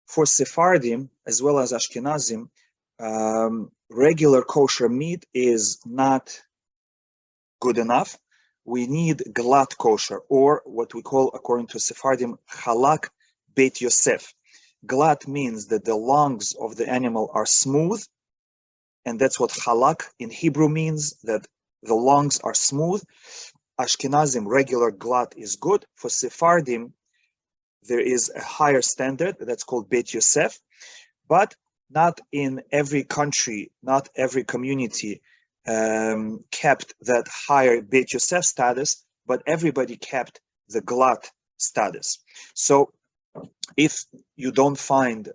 For Sephardim, as well as Ashkenazim, regular kosher meat is not good enough. We need glat kosher, or what we call, according to Sephardim, halak beit Yosef. Glat means that the lungs of the animal are smooth, and that's what halak in Hebrew means, that the lungs are smooth. Ashkenazim, regular glat is good. For Sephardim, there is a higher standard that's called beit Yosef, but not in every country, not every community kept that higher Beit Yosef status, but everybody kept the glat status. So if you don't find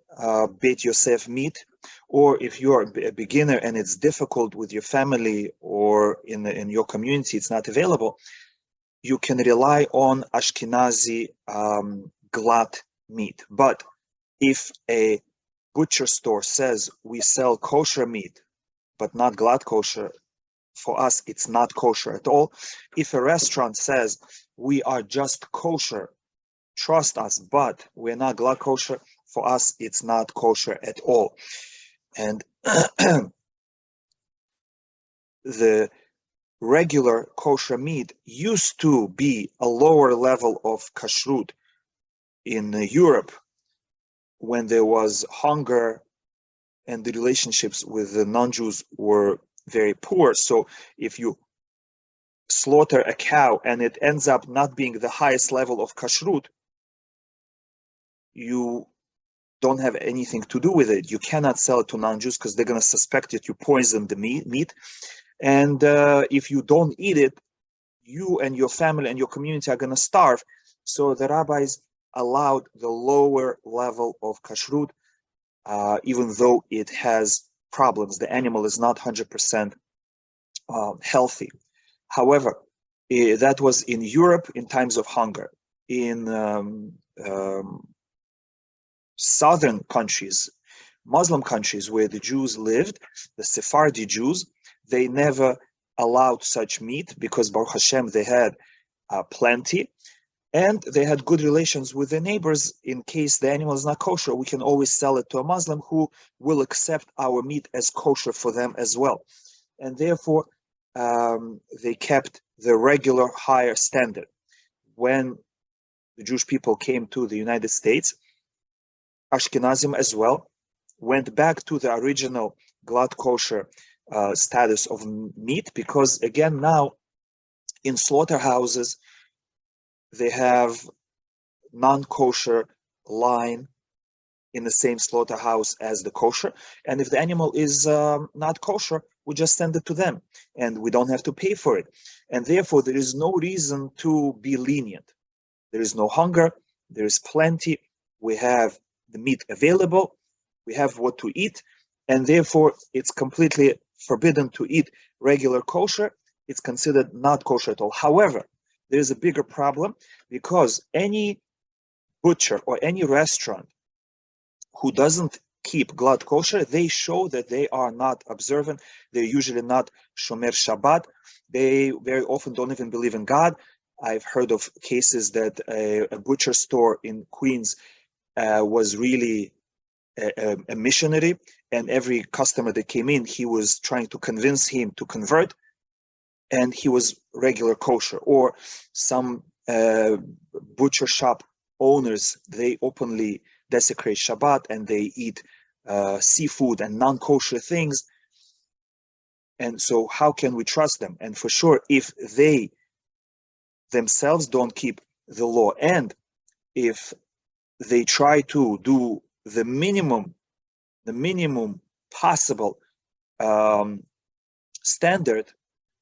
Beit Yosef meat, or if you are a beginner and it's difficult with your family or in your community, it's not available, you can rely on Ashkenazi glat meat. But if a butcher store says we sell kosher meat, but not glat kosher, for us it's not kosher at all. If a restaurant says we are just kosher, trust us, but we're not glat kosher, for us it's not kosher at all. And the regular kosher meat used to be a lower level of kashrut in Europe when there was hunger and the relationships with the non-Jews were very poor. So if you slaughter a cow and it ends up not being the highest level of kashrut, you don't have anything to do with it. You cannot sell it to non-Jews because they're going to suspect that you poisoned the meat. And if you don't eat it, you and your family and your community are going to starve. So the rabbis allowed the lower level of kashrut, even though it has problems. The animal is not 100% healthy. However, that was in Europe in times of hunger. In southern countries, Muslim countries where the Jews lived, the Sephardi Jews, they never allowed such meat because Baruch Hashem, they had plenty. And they had good relations with their neighbors. In case the animal is not kosher, we can always sell it to a Muslim who will accept our meat as kosher for them as well. And therefore, they kept the regular higher standard. When the Jewish people came to the United States, Ashkenazim as well went back to the original glat kosher status of meat, because again, now in slaughterhouses, they have non-kosher line in the same slaughterhouse as the kosher. And if the animal is not kosher, we just send it to them and we don't have to pay for it. And therefore, there is no reason to be lenient. There is no hunger. There is plenty. We have the meat available. We have what to eat. And therefore, it's completely forbidden to eat regular kosher. It's considered not kosher at all. However, there's a bigger problem, because any butcher or any restaurant who doesn't keep glat kosher, they show that they are not observant. They're usually not shomer Shabbat. They very often don't even believe in God. I've heard of cases that a butcher store in Queens was really a missionary, and every customer that came in, he was trying to convince him to convert, and he was regular kosher. Or some butcher shop owners, they openly desecrate Shabbat and they eat seafood and non-kosher things. And so how can we trust them? And for sure, if they themselves don't keep the law, and if they try to do the minimum possible standard,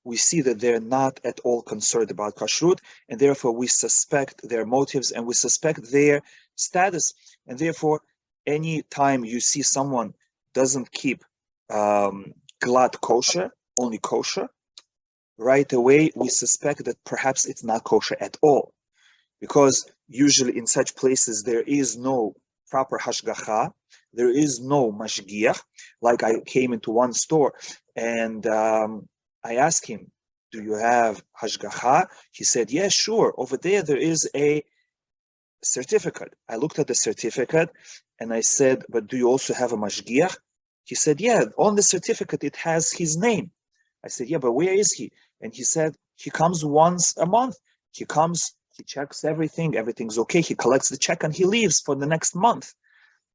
we see that they're not at all concerned about kashrut, and therefore we suspect their motives and we suspect their status. And therefore, any time you see someone doesn't keep glat kosher, only kosher, right away we suspect that perhaps it's not kosher at all, because usually in such places there is no proper hashgacha, there is no mashgiach. Like I came into one store and I asked him, do you have hashgacha? He said, yes, sure. Over there is a certificate. I looked at the certificate And I said, but do you also have a mashgiach? He said, yeah, on the certificate, it has his name. I said, yeah, but where is he? And he said, he comes once a month. He comes, he checks everything, everything's okay. He collects the check and he leaves for the next month.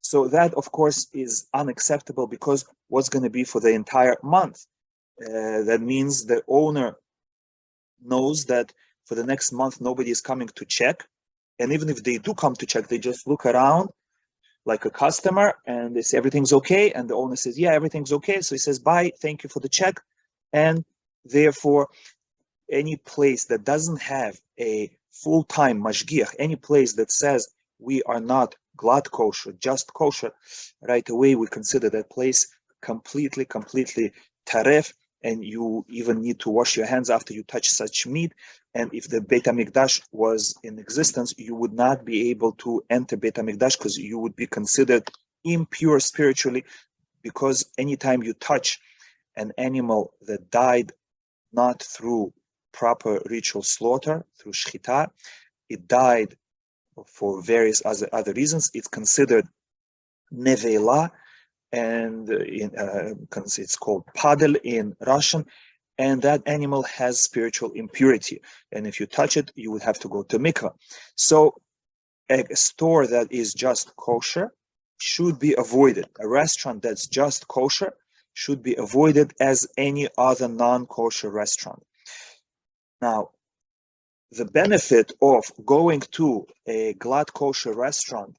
So that, of course, is unacceptable, because what's going to be for the entire month? That means the owner knows that for the next month, nobody is coming to check. And even if they do come to check, they just look around like a customer and they say everything's okay. And the owner says, yeah, everything's okay. So he says, bye, thank you for the check. And therefore, any place that doesn't have a full-time mashgiach, any place that says we are not glad kosher, just kosher, right away we consider that place completely taref, and you even need to wash your hands after you touch such meat. And if the Beit HaMikdash was in existence, you would not be able to enter Beit HaMikdash, because you would be considered impure spiritually, because anytime you touch an animal that died not through proper ritual slaughter, through shchita, it died for various other reasons, it's considered nevela, and it's called padel in Russian, and that animal has spiritual impurity. And if you touch it, you would have to go to mikvah. So a store that is just kosher should be avoided. A restaurant that's just kosher should be avoided as any other non-kosher restaurant. Now, the benefit of going to a glad kosher restaurant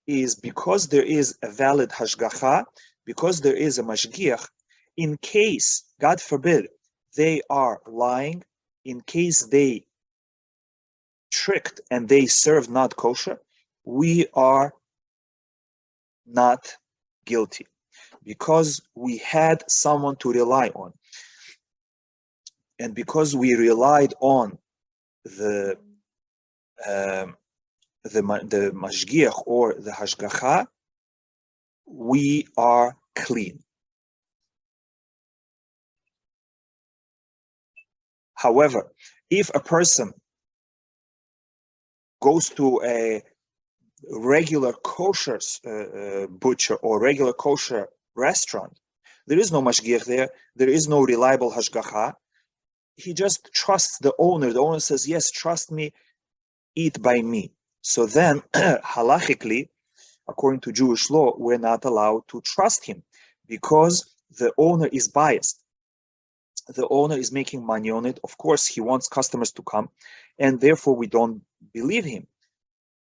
is because there is a valid hashgacha, because there is a mashgiach, in case, God forbid, they are lying, in case they tricked and they serve not kosher, we are not guilty, because we had someone to rely on. And because we relied on the mashgiach or the hashgacha, we are clean. However, if a person goes to a regular kosher butcher or regular kosher restaurant, there is no mashgiach there, there is no reliable hashgacha. He just trusts the owner. The owner says, yes, trust me, eat by me. So then, halachically, according to Jewish law, we're not allowed to trust him, because the owner is biased. The owner is making money on it. Of course, he wants customers to come, and therefore we don't believe him.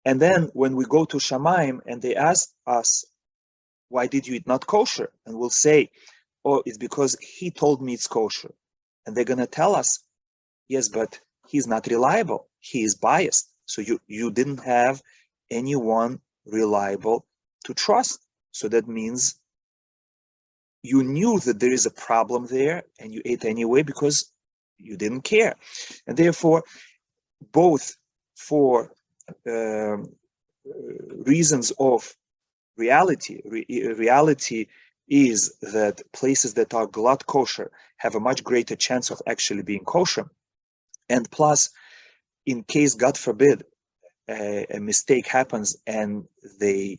And then when we go to Shamayim and they ask us, why did you eat not kosher? And we'll say, oh, it's because he told me it's kosher. And they're going to tell us, yes, but he's not reliable. He is biased. So you didn't have anyone reliable to trust. So that means you knew that there is a problem there and you ate anyway because you didn't care. And therefore, both for reasons of reality, reality is that places that are glad kosher have a much greater chance of actually being kosher. And plus, in case, God forbid, a mistake happens and they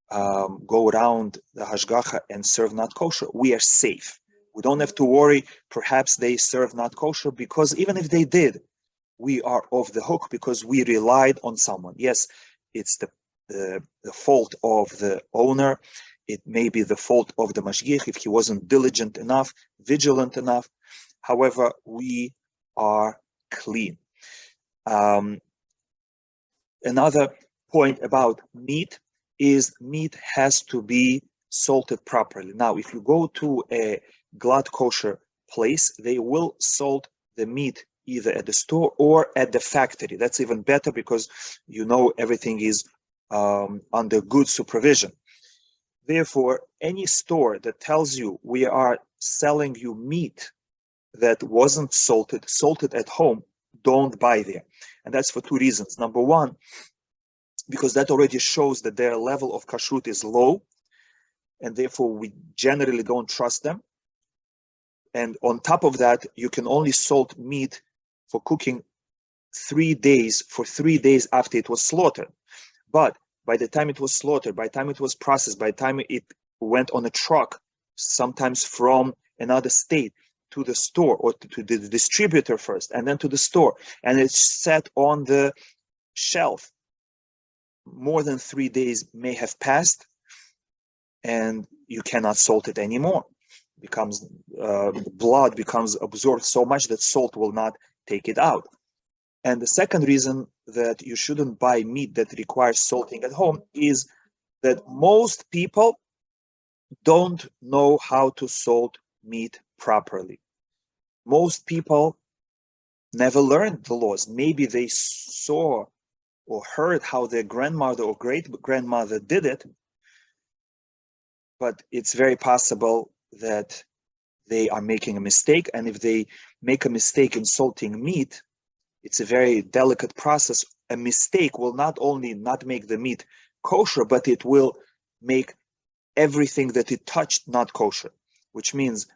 go around the hashgacha and serve not kosher, we are safe. We don't have to worry, perhaps they serve not kosher, because even if they did, we are off the hook because we relied on someone. Yes, it's the fault of the owner. It may be the fault of the mashgiach if he wasn't diligent enough, vigilant enough. However, we are clean. Another point about meat is meat has to be salted properly. Now, if you go to a glad kosher place, they will salt the meat either at the store or at the factory. That's even better because you know everything is under good supervision. Therefore, any store that tells you we are selling you meat that wasn't salted at home, don't buy there. And that's for two reasons. Number one, because that already shows that their level of kashrut is low, and therefore we generally don't trust them. And on top of that, you can only salt meat for cooking 3 days, for 3 days after it was slaughtered. But by the time it was slaughtered, by the time it was processed, by the time it went on a truck, sometimes from another state to the store, or to the distributor first, and then to the store, and it's set on the shelf, more than 3 days may have passed, and you cannot salt it anymore. Becomes blood becomes absorbed so much that salt will not take it out. And the second reason that you shouldn't buy meat that requires salting at home is that most people don't know how to salt meat properly. Most people never learned the laws. Maybe they saw or heard how their grandmother or great-grandmother did it, but it's very possible that they are making a mistake. And if they make a mistake in salting meat, it's a very delicate process. A mistake will not only not make the meat kosher, but it will make everything that it touched not kosher, which means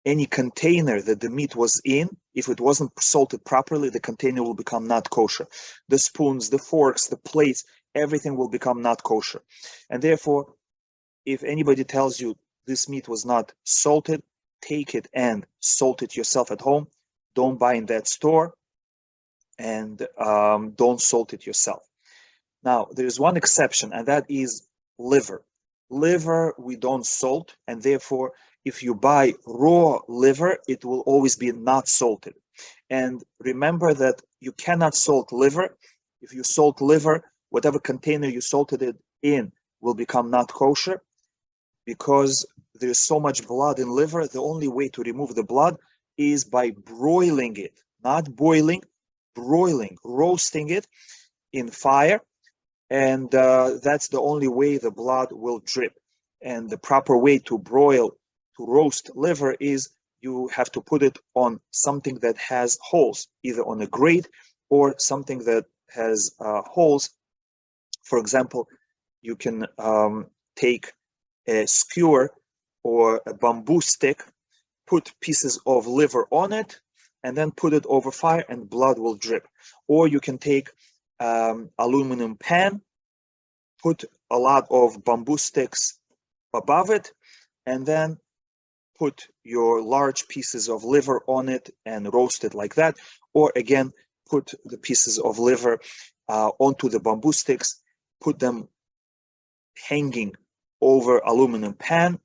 any container that the meat was in, if it wasn't salted properly, the container will become not kosher. The spoons, the forks, the plates, everything will become not kosher. And therefore, if anybody tells you this meat was not salted, take it and salt it yourself at home. Don't buy in that store, and don't salt it yourself. Now, there's one exception, and that is liver. Liver, we don't salt, and therefore, if you buy raw liver, it will always be not salted. And remember that you cannot salt liver. If you salt liver, whatever container you salted it in will become not kosher, because there's so much blood in liver. The only way to remove the blood is by broiling it, not boiling, broiling, roasting it in fire. And that's the only way the blood will drip. And the proper way to broil, to roast liver, is you have to put it on something that has holes, either on a grate or something that has holes. For example, you can take a skewer or a bamboo stick, put pieces of liver on it, and then put it over fire, and blood will drip. Or you can take aluminum pan, put a lot of bamboo sticks above it, and then put your large pieces of liver on it and roast it like that. Or again, put the pieces of liver onto the bamboo sticks, put them hanging over aluminum pan,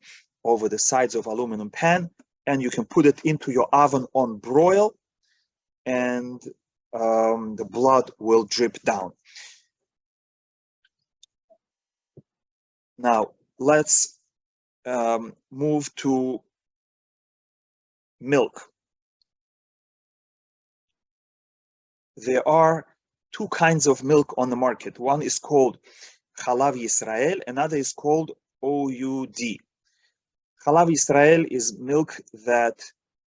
over the sides of aluminum pan, and you can put it into your oven on broil, and the blood will drip down. Now, let's move to milk. There are two kinds of milk on the market. One is called Chalav Yisrael, another is called OUD. Chalav Yisrael is milk that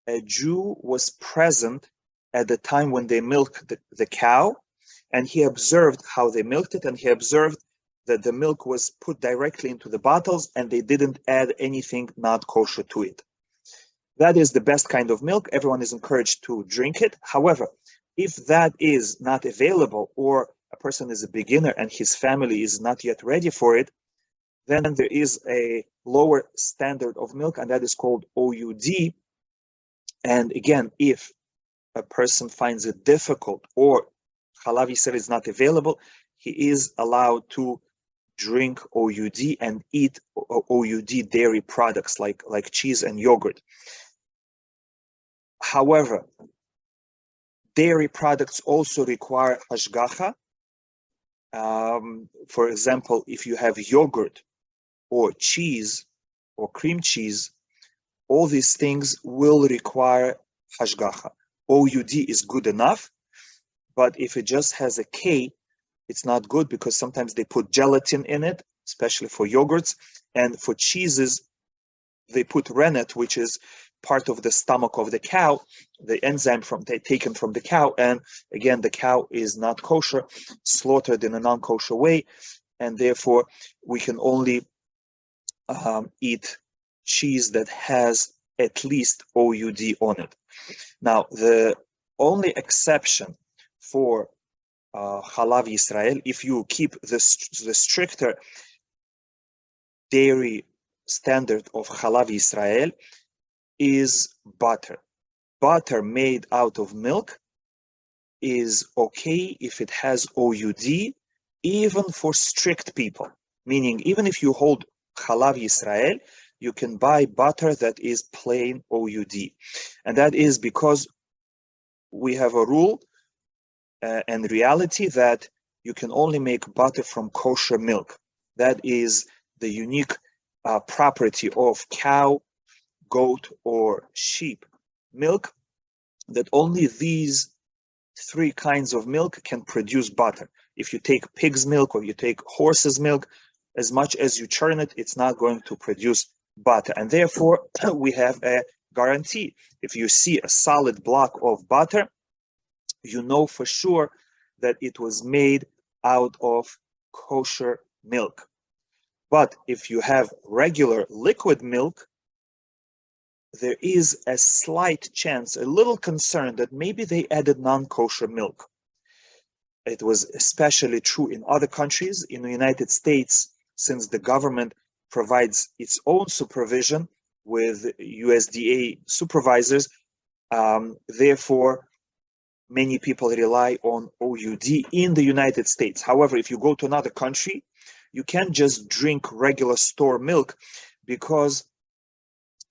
a Jew was present at the time when they milked the cow, and he observed how they milked it, and he observed that the milk was put directly into the bottles and they didn't add anything not kosher to it. That is the best kind of milk. Everyone is encouraged to drink it. However, if that is not available, or a person is a beginner and his family is not yet ready for it, then there is a lower standard of milk, and that is called OUD. And again, if a person finds it difficult, or Chalav Yisrael is not available, he is allowed to drink OUD and eat OUD dairy products like cheese and yogurt. However, dairy products also require hashgacha. For example, if you have yogurt or cheese or cream cheese, all these things will require hashgacha. OUD is good enough, but if it just has a K, it's not good, because sometimes they put gelatin in it, especially for yogurts, and for cheeses, they put rennet, which is part of the stomach of the cow, the enzyme taken from the cow, and again, the cow is not kosher, slaughtered in a non-kosher way, and therefore we can only eat cheese that has at least OUD on it. Now, the only exception for Halav Yisrael, if you keep the stricter dairy standard of Halav Yisrael, is butter. Butter made out of milk is okay if it has OUD, even for strict people. Meaning, even if you hold Halav Yisrael, you can buy butter that is plain OUD. And that is because we have a rule and reality that you can only make butter from kosher milk. That is the unique property of cow, goat, or sheep milk, that only these three kinds of milk can produce butter. If you take pig's milk or you take horse's milk, as much as you churn it, it's not going to produce butter. And therefore, we have a guarantee. If you see a solid block of butter, you know for sure that it was made out of kosher milk. But if you have regular liquid milk, there is a slight chance, a little concern that maybe they added non-kosher milk. It was especially true in other countries. In the United States, since the government provides its own supervision with USDA supervisors, therefore, many people rely on OUD in the United States. However, if you go to another country, you can't just drink regular store milk because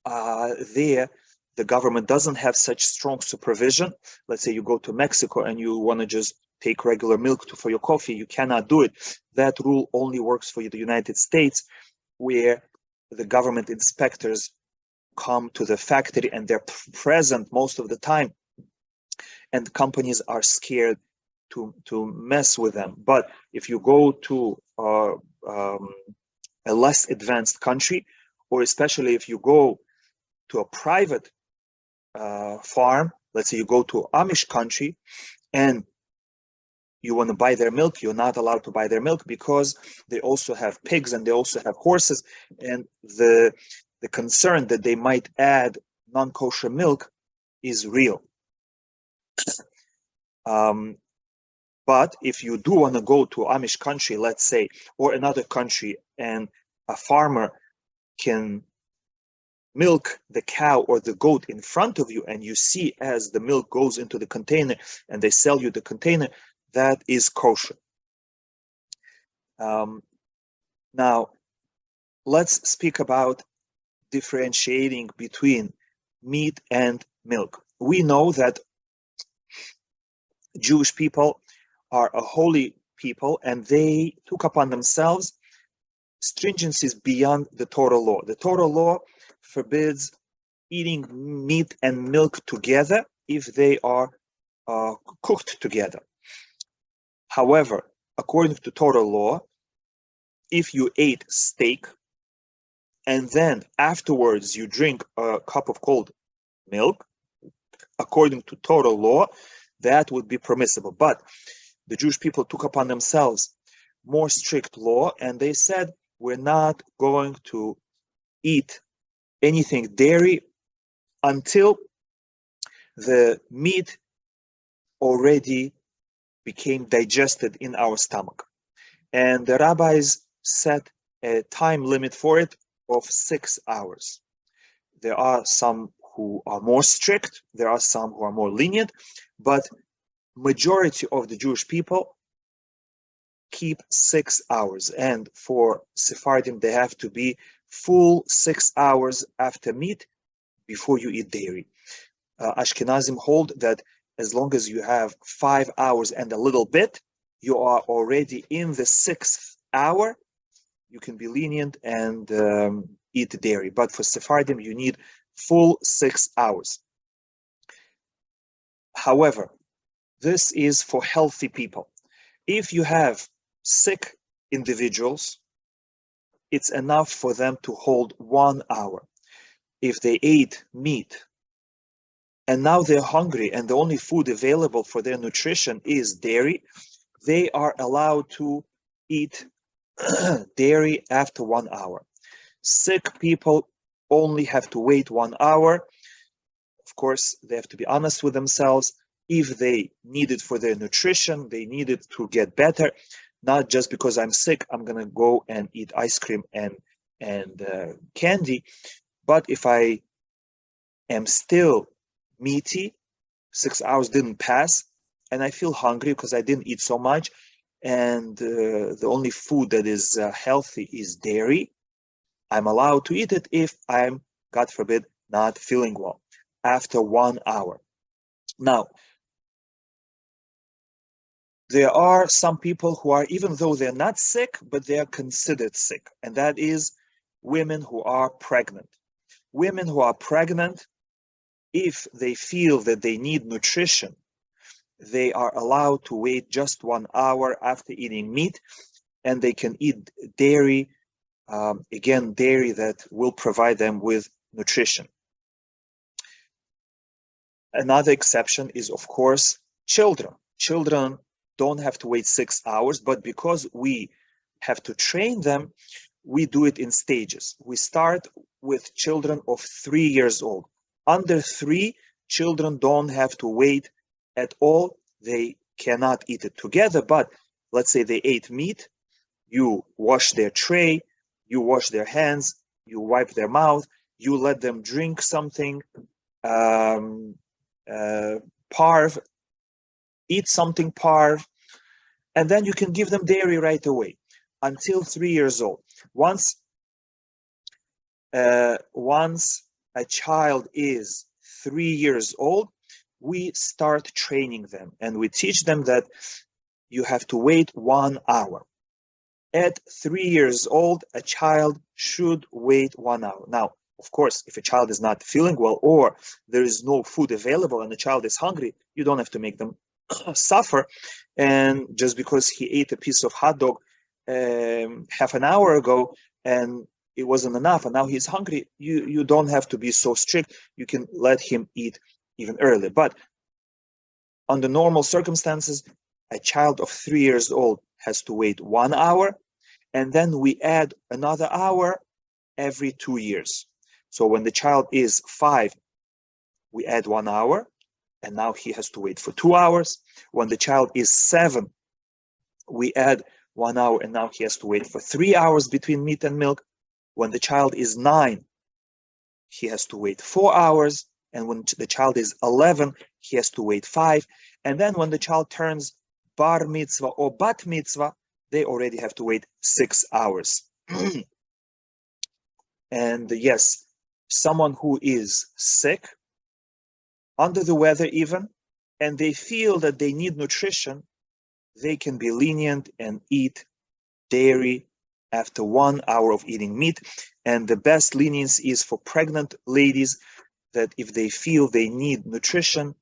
there the government doesn't have such strong supervision. Let's say you go to Mexico and you want to just take regular milk for your coffee, you cannot do it. That rule only works for the United States, where the government inspectors come to the factory and they're present most of the time, and companies are scared to mess with them. But if you go to a less advanced country, or especially if you go to a private farm, let's say you go to Amish country and you want to buy their milk, you're not allowed to buy their milk because they also have pigs and they also have horses, and the concern that they might add non-kosher milk is real. But if you do want to go to Amish country, let's say, or another country, and a farmer can milk the cow or the goat in front of you, and you see as the milk goes into the container and they sell you the container, that is kosher. Now, let's speak about differentiating between meat and milk. We know that Jewish people are a holy people, and they took upon themselves stringencies beyond the Torah law. The Torah law forbids eating meat and milk together if they are cooked together. However, according to Torah law, if you ate steak and then afterwards you drink a cup of cold milk, according to Torah law, that would be permissible. But the Jewish people took upon themselves more strict law, and they said, we're not going to eat anything dairy until the meat already became digested in our stomach. And the rabbis set a time limit for it of 6 hours. There are some who are more strict, there are some who are more lenient, but majority of the Jewish people keep 6 hours. And for Sephardim, they have to be full 6 hours after meat before you eat dairy. Ashkenazim hold that as long as you have 5 hours and a little bit, you are already in the 6th hour, you can be lenient and eat dairy. But for Sephardim, you need full 6 hours. However, this is for healthy people. If you have sick individuals, it's enough for them to hold 1 hour. If they ate meat and now they're hungry and the only food available for their nutrition is dairy, they are allowed to eat dairy after 1 hour. Sick people only have to wait 1 hour. Of course, they have to be honest with themselves. if they need it for their nutrition, they need it to get better, not just because I'm sick, I'm gonna go and eat ice cream and candy. But if I am still meaty, 6 hours didn't pass, and I feel hungry because I didn't eat so much, and the only food that is healthy is dairy, I'm allowed to eat it if I'm, God forbid, not feeling well after 1 hour. Now, there are some people who are, even though they're not sick, but they are considered sick, and that is women who are pregnant. Women who are pregnant, if they feel that they need nutrition, they are allowed to wait just 1 hour after eating meat, and they can eat dairy, again, dairy that will provide them with nutrition. Another exception is, of course, children. Children don't have to wait 6 hours, but because we have to train them, we do it in stages. We start with children of 3 years old. Under 3, children don't have to wait at all. They cannot eat it together, but let's say they ate meat, you wash their tray, you wash their hands, you wipe their mouth, you let them drink something, parv, eat something parv, and then you can give them dairy right away until 3 years old. Once a child is 3 years old, we start training them and we teach them that you have to wait 1 hour. At 3 years old, a child should wait 1 hour. Now, of course, if a child is not feeling well or there is no food available and the child is hungry, you don't have to make them suffer. And just because he ate a piece of hot dog half an hour ago and it wasn't enough and now he's hungry, you don't have to be so strict. You can let him eat even earlier. But under normal circumstances, a child of 3 years old has to wait 1 hour, and then we add another hour every 2 years. So when the child is 5, we add 1 hour, and now he has to wait for 2 hours. When the child is 7, we add 1 hour, and now he has to wait for 3 hours between meat and milk. When the child is 9, he has to wait 4 hours, and when the child is 11, he has to wait 5. And then when the child turns bar mitzvah or bat mitzvah, they already have to wait 6 hours. And yes, someone who is sick, under the weather even, and they feel that they need nutrition, they can be lenient and eat dairy after 1 hour of eating meat. And the best leniency is for pregnant ladies, that if they feel they need nutrition,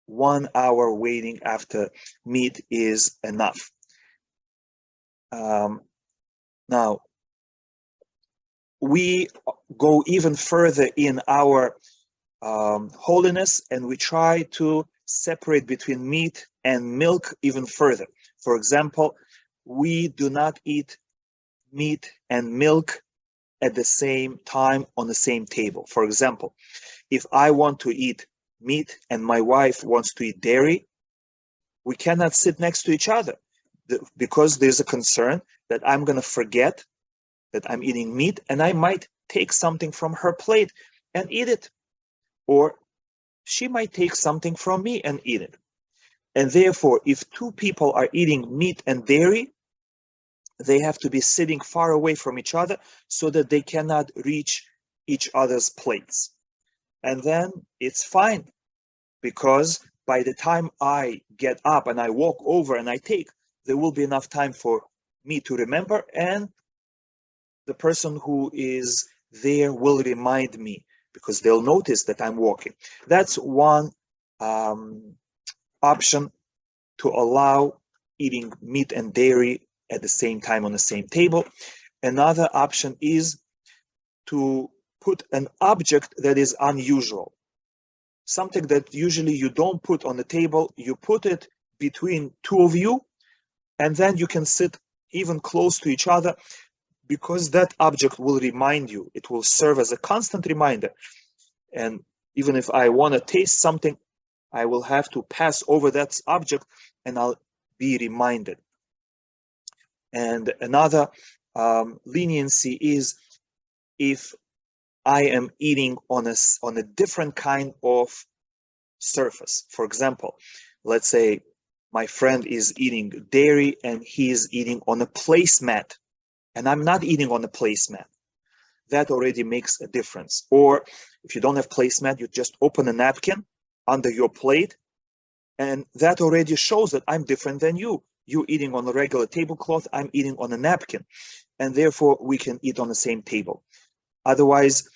1 hour waiting after meat is enough. Now, we go even further in our holiness, and we try to separate between meat and milk even further. For example, we do not eat meat and milk at the same time on the same table. For example, if I want to eat meat and my wife wants to eat dairy, we cannot sit next to each other because there's a concern that I'm going to forget that I'm eating meat and I might take something from her plate and eat it. Or she might take something from me and eat it. And therefore, if two people are eating meat and dairy, they have to be sitting far away from each other so that they cannot reach each other's plates. And then it's fine, because by the time I get up and I walk over and I take, there will be enough time for me to remember, and the person who is there will remind me, because they'll notice that I'm walking. That's one option to allow eating meat and dairy at the same time on the same table. Another option is to put an object that is unusual, something that usually you don't put on the table. You put it between two of you, and then you can sit even close to each other, because that object will remind you. It will serve as a constant reminder. And even if I want to taste something, I will have to pass over that object and I'll be reminded. And another leniency is if I am eating on a different kind of surface. For example, let's say my friend is eating dairy and he is eating on a placemat, and I'm not eating on a placemat. That already makes a difference. Or if you don't have placemat, you just open a napkin under your plate, and that already shows that I'm different than you. You're eating on a regular tablecloth, I'm eating on a napkin, and therefore we can eat on the same table. Otherwise,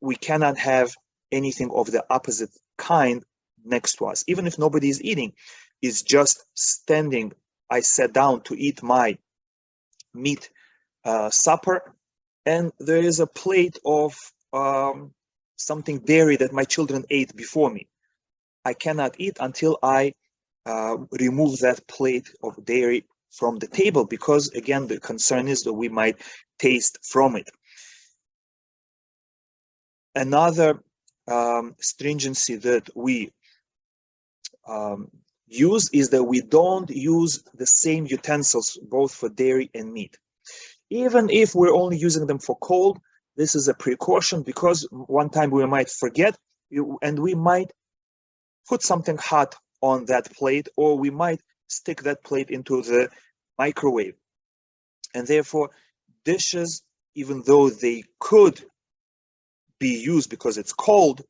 we cannot have anything of the opposite kind next to us. Even if nobody is eating, it's just standing. I sat down to eat my meat supper, and there is a plate of something dairy that my children ate before me. I cannot eat until I remove that plate of dairy from the table, because again, the concern is that we might taste from it. Another stringency that we use is that we don't use the same utensils both for dairy and meat. Even if we're only using them for cold, this is a precaution, because one time we might forget and we might put something hot on that plate, or we might stick that plate into the microwave. And therefore, dishes, even though they could be used because it's cold,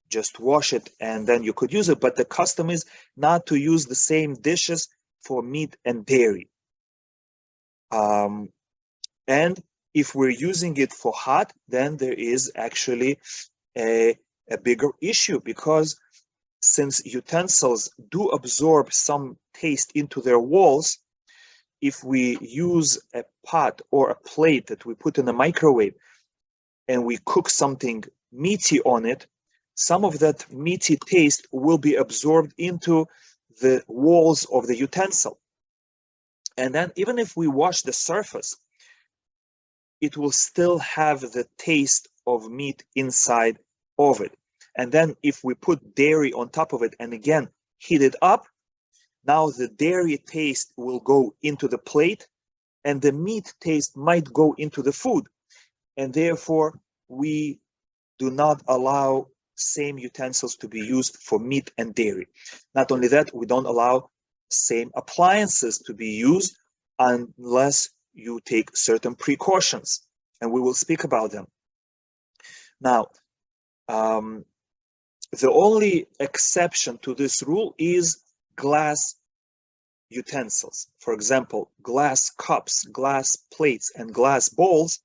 just wash it and then you could use it. But the custom is not to use the same dishes for meat and dairy. And if we're using it for hot, then there is actually a bigger issue, because since utensils do absorb some taste into their walls, if we use a pot or a plate that we put in the microwave and we cook something meaty on it, some of that meaty taste will be absorbed into the walls of the utensil. And then even if we wash the surface, it will still have the taste of meat inside of it. And then if we put dairy on top of it and again heat it up, now the dairy taste will go into the plate and the meat taste might go into the food. And therefore, we do not allow same utensils to be used for meat and dairy. Not only that, we don't allow same appliances to be used unless you take certain precautions, and we will speak about them. Now, the only exception to this rule is glass utensils. For example, glass cups, glass plates, and glass bowls.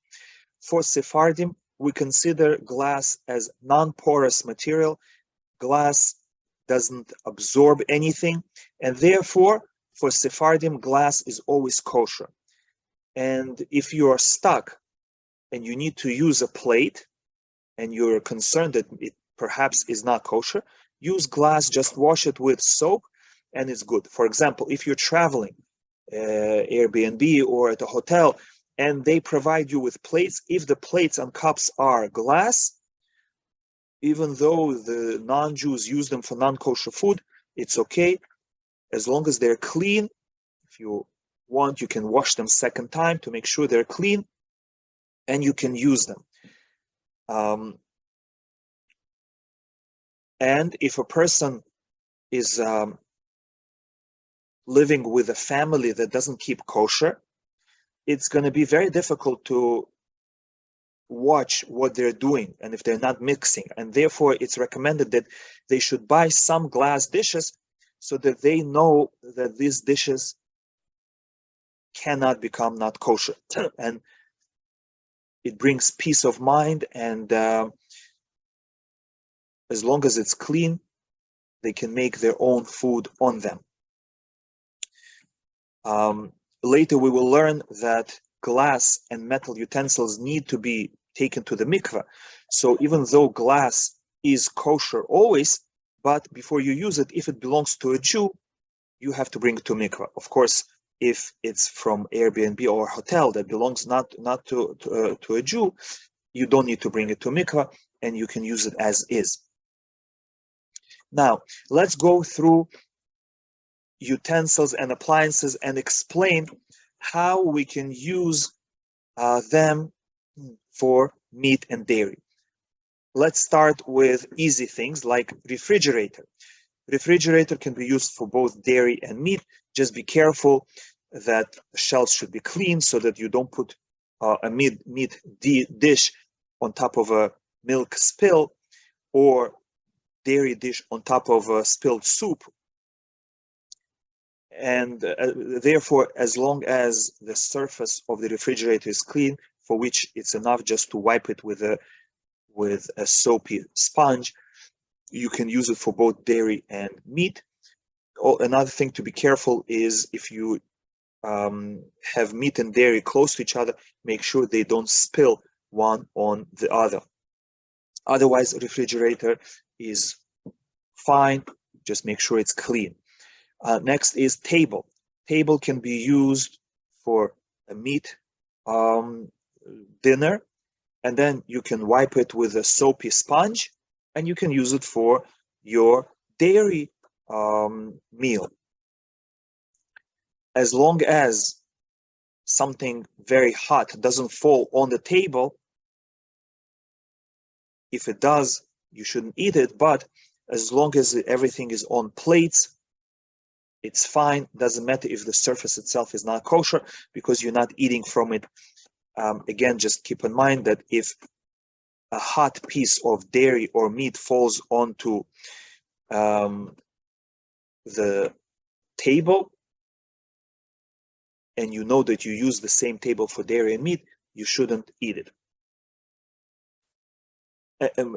For Sephardim, we consider glass as non-porous material. Glass doesn't absorb anything, and therefore, for Sephardim, glass is always kosher. And if you are stuck and you need to use a plate and you're concerned that it perhaps is not kosher, use glass, just wash it with soap and it's good. For example, if you're traveling, Airbnb or at a hotel, and they provide you with plates, if the plates and cups are glass, even though the non-Jews use them for non-kosher food, it's okay, as long as they're clean. If you want, you can wash them second time to make sure they're clean, and you can use them. And if a person is living with a family that doesn't keep kosher, it's going to be very difficult to watch what they're doing and if they're not mixing. And therefore, it's recommended that they should buy some glass dishes so that they know that these dishes cannot become not kosher. And it brings peace of mind, and as long as it's clean, they can make their own food on them. Later we will learn that glass and metal utensils need to be taken to the mikveh. So even though glass is kosher always, but before you use it, if it belongs to a Jew, you have to bring it to mikveh. Of course, if it's from Airbnb or hotel that belongs not to a Jew, you don't need to bring it to mikveh, and you can use it as is. Now, let's go through utensils and appliances and explain how we can use them for meat and dairy. Let's start with easy things like refrigerator. Refrigerator can be used for both dairy and meat. Just be careful that the shelves should be clean so that you don't put a meat dish on top of a milk spill or dairy dish on top of a spilled soup. And therefore, as long as the surface of the refrigerator is clean, for which it's enough just to wipe it with a soapy sponge, you can use it for both dairy and meat. Another thing to be careful is if you have meat and dairy close to each other, make sure they don't spill one on the other. Otherwise, refrigerator is fine. Just make sure it's clean. Next is table. Table can be used for a meat dinner, and then you can wipe it with a soapy sponge, and you can use it for your dairy meal. As long as something very hot doesn't fall on the table, if it does, you shouldn't eat it, but as long as everything is on plates, it's fine. Doesn't matter if the surface itself is not kosher because you're not eating from it. Again, just keep in mind that if a hot piece of dairy or meat falls onto the table, and you know that you use the same table for dairy and meat, you shouldn't eat it.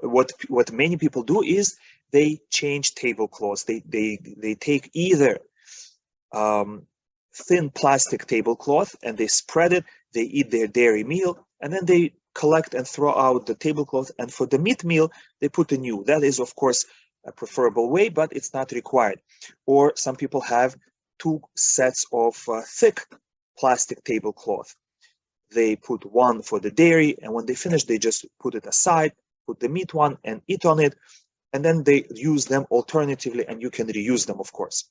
What many people do is they change tablecloths. They take either thin plastic tablecloth and they spread it, they eat their dairy meal, and then they collect and throw out the tablecloth, and for the meat meal they put a new. That is of course a preferable way, but it's not required. Or some people have two sets of thick plastic tablecloth. They put one for the dairy, and when they finish they just put it aside, put the meat one and eat on it, and then they use them alternatively, and you can reuse them, of course.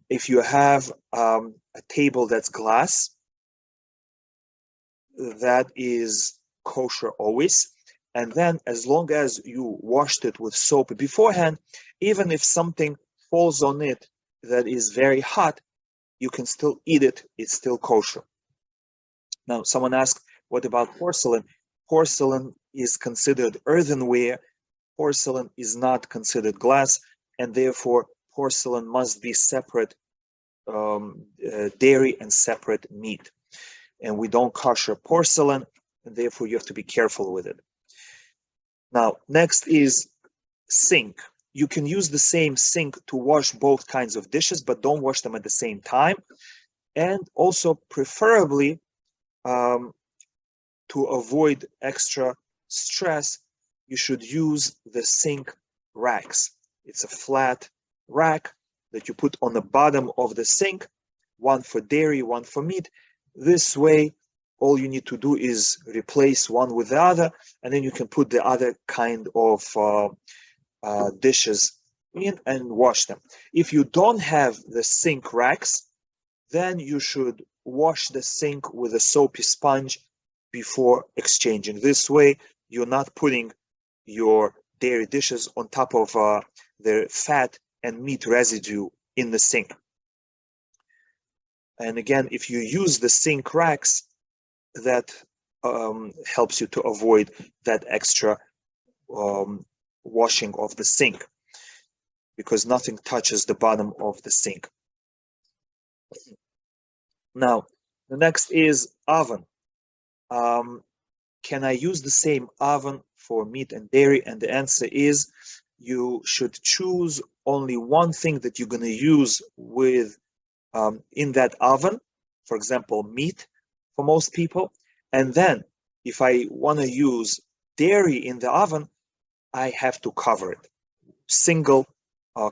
If you have a table that's glass, that is kosher always. And then as long as you washed it with soap beforehand, even if something falls on it that is very hot, you can still eat it. It's still kosher. Now, someone asked, what about porcelain? Porcelain is considered earthenware. Porcelain is not considered glass, and therefore porcelain must be separate dairy and separate meat. And we don't kosher porcelain, and therefore you have to be careful with it. Now, next is sink. You can use the same sink to wash both kinds of dishes, but don't wash them at the same time. And also, preferably, to avoid extra stress, you should use the sink racks. It's a flat rack that you put on the bottom of the sink, one for dairy, one for meat. This way, all you need to do is replace one with the other, and then you can put the other kind of dishes in and wash them. If you don't have the sink racks, then you should wash the sink with a soapy sponge before exchanging. This way, you're not putting your dairy dishes on top of the fat and meat residue in the sink. And again, if you use the sink racks, that helps you to avoid that extra washing of the sink, because nothing touches the bottom of the sink. Now, the next is oven. Can I use the same oven for meat and dairy? And the answer is you should choose only one thing that you're going to use with in that oven, for example, meat for most people. And then if I want to use dairy in the oven, I have to cover it. Single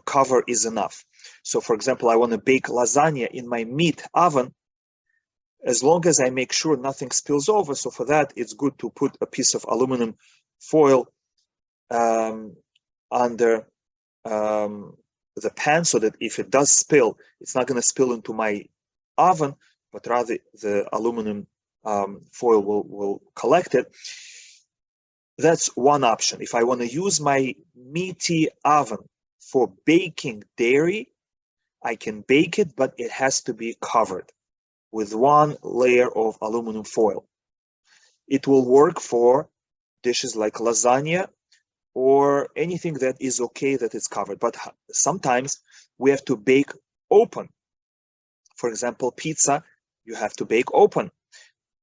cover is enough. So for example, I want to bake lasagna in my meat oven. As long as I make sure nothing spills over, so for that, it's good to put a piece of aluminum foil under the pan so that if it does spill, it's not going to spill into my oven, but rather the aluminum foil will collect it. That's one option. If I want to use my meaty oven for baking dairy, I can bake it, but it has to be covered with one layer of aluminum foil. It will work for dishes like lasagna or anything that is okay that is covered. But sometimes we have to bake open. For example, pizza, you have to bake open.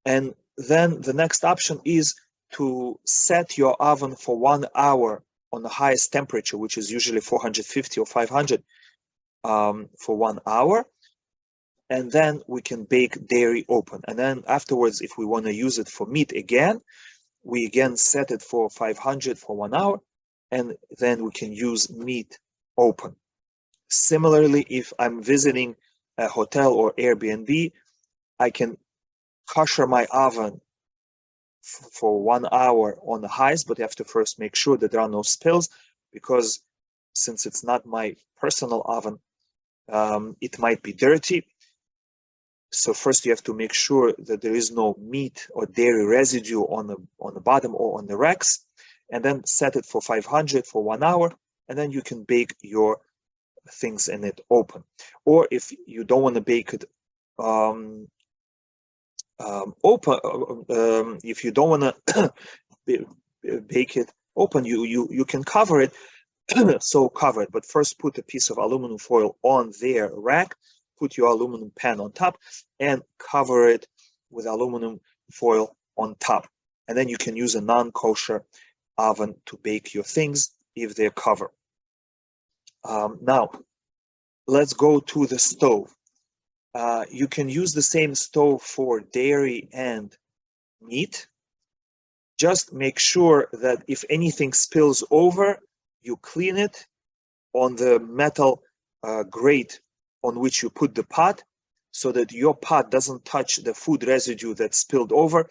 And then the next option is to set your oven for 1 hour on the highest temperature, which is usually 450 or 500 for 1 hour. And then we can bake dairy open. And then afterwards, if we want to use it for meat again, we again set it for 500 for 1 hour, and then we can use meat open. Similarly, if I'm visiting a hotel or Airbnb, I can kosher my oven for 1 hour on the highest, but you have to first make sure that there are no spills, because since it's not my personal oven, it might be dirty. So first you have to make sure that there is no meat or dairy residue on the bottom or on the racks, and then set it for 500 for 1 hour, and then you can bake your things in it open. Or if you don't want to bake it open, if you don't want to bake it open, you can cover it. So cover it, but first put a piece of aluminum foil on their rack, put your aluminum pan on top, and cover it with aluminum foil on top. And then you can use a non-kosher oven to bake your things if they're covered. Now, let's go to the stove. You can use the same stove for dairy and meat. Just make sure that if anything spills over, you clean it on the metal grate on which you put the pot, so that your pot doesn't touch the food residue that spilled over.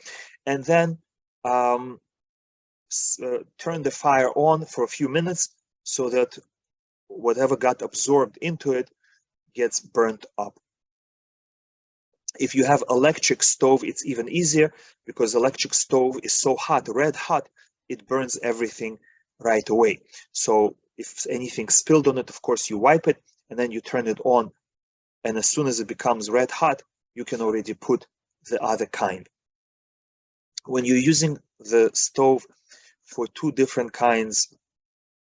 And then turn the fire on for a few minutes so that whatever got absorbed into it gets burnt up. If you have electric stove, it's even easier, because electric stove is so hot, red hot, it burns everything right away. So if anything spilled on it, of course you wipe it and then you turn it on, and as soon as it becomes red hot, you can already put the other kind. When you're using the stove for two different kinds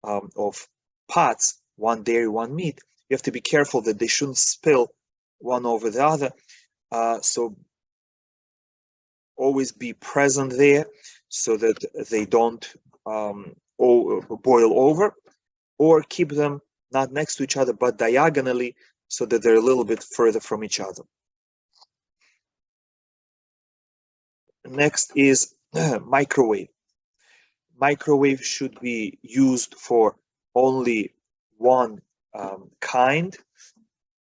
of pots, one dairy, one meat, you have to be careful that they shouldn't spill one over the other. So always be present there so that they don't boil over, or keep them not next to each other but diagonally so that they're a little bit further from each other. Next is microwave. Microwave should be used for only one kind,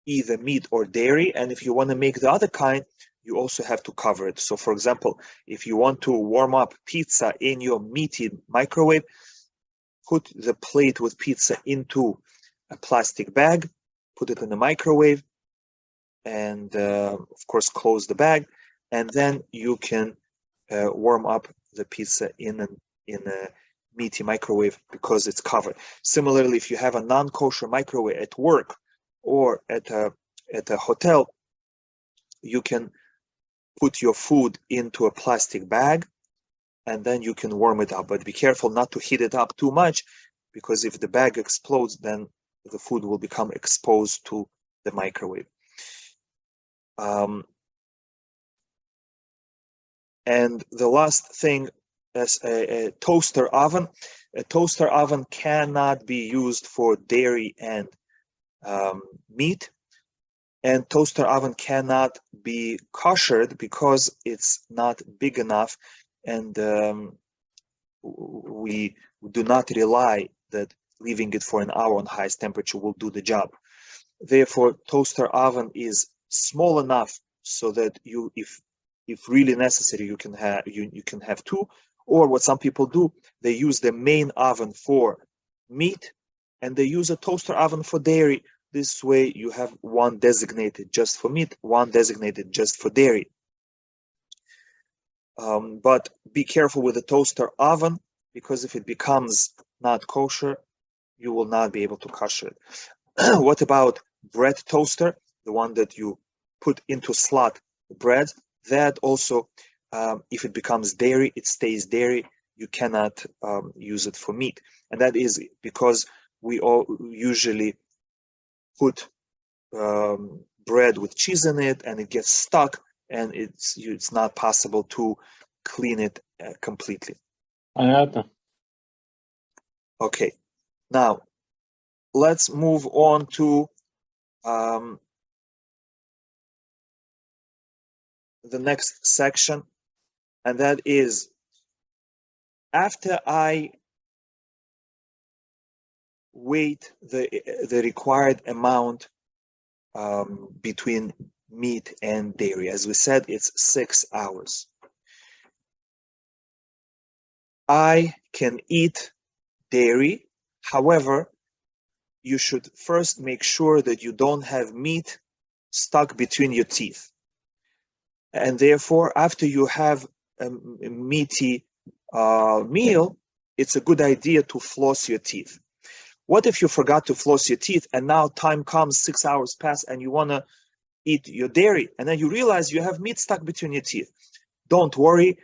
either meat or dairy, and if you want to make the other kind, you also have to cover it. So for example, if you want to warm up pizza in your meaty microwave, put the plate with pizza into a plastic bag, put it in the microwave, and of course close the bag, and then you can warm up the pizza in a meaty microwave because it's covered. Similarly, if you have a non-kosher microwave at work or at a hotel, you can put your food into a plastic bag and then you can warm it up. But be careful not to heat it up too much, because if the bag explodes, then the food will become exposed to the microwave. And the last thing is a toaster oven. A toaster oven cannot be used for dairy and meat. And toaster oven cannot be koshered because it's not big enough, and we do not rely that leaving it for an hour on highest temperature will do the job. Therefore, toaster oven is small enough so that you, if really necessary, you can have two. Or what some people do, they use the main oven for meat and they use a toaster oven for dairy. This way you have one designated just for meat, one designated just for dairy. But be careful with the toaster oven, because if it becomes not kosher, you will not be able to kosher it. What about bread toaster, the one that you put into slot bread? That also, if it becomes dairy, it stays dairy. You cannot use it for meat, and that is because we all usually put bread with cheese in it, and it gets stuck, and it's not possible to clean it completely. Okay, now let's move on to the next section, and that is, after I weight the required amount between meat and dairy. As we said, it's 6 hours. I can eat dairy. However, you should first make sure that you don't have meat stuck between your teeth. And therefore, after you have a meaty meal, it's a good idea to floss your teeth. What if you forgot to floss your teeth, and now time comes, 6 hours pass, and you want to eat your dairy, and then you realize you have meat stuck between your teeth? Don't worry,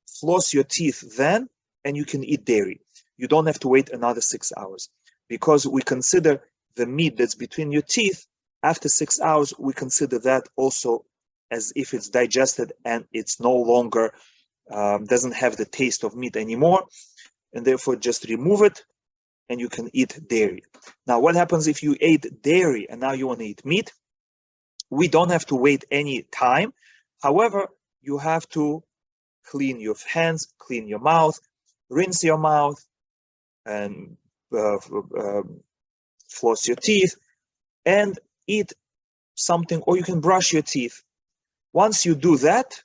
floss your teeth then, and you can eat dairy. You don't have to wait another 6 hours, because we consider the meat that's between your teeth, after 6 hours, we consider that also as if it's digested and it's no longer, doesn't have the taste of meat anymore, and therefore just remove it and you can eat dairy. Now, what happens if you ate dairy and now you want to eat meat? We don't have to wait any time. However, you have to clean your hands, clean your mouth, rinse your mouth, and floss your teeth, and eat something, or you can brush your teeth. Once you do that,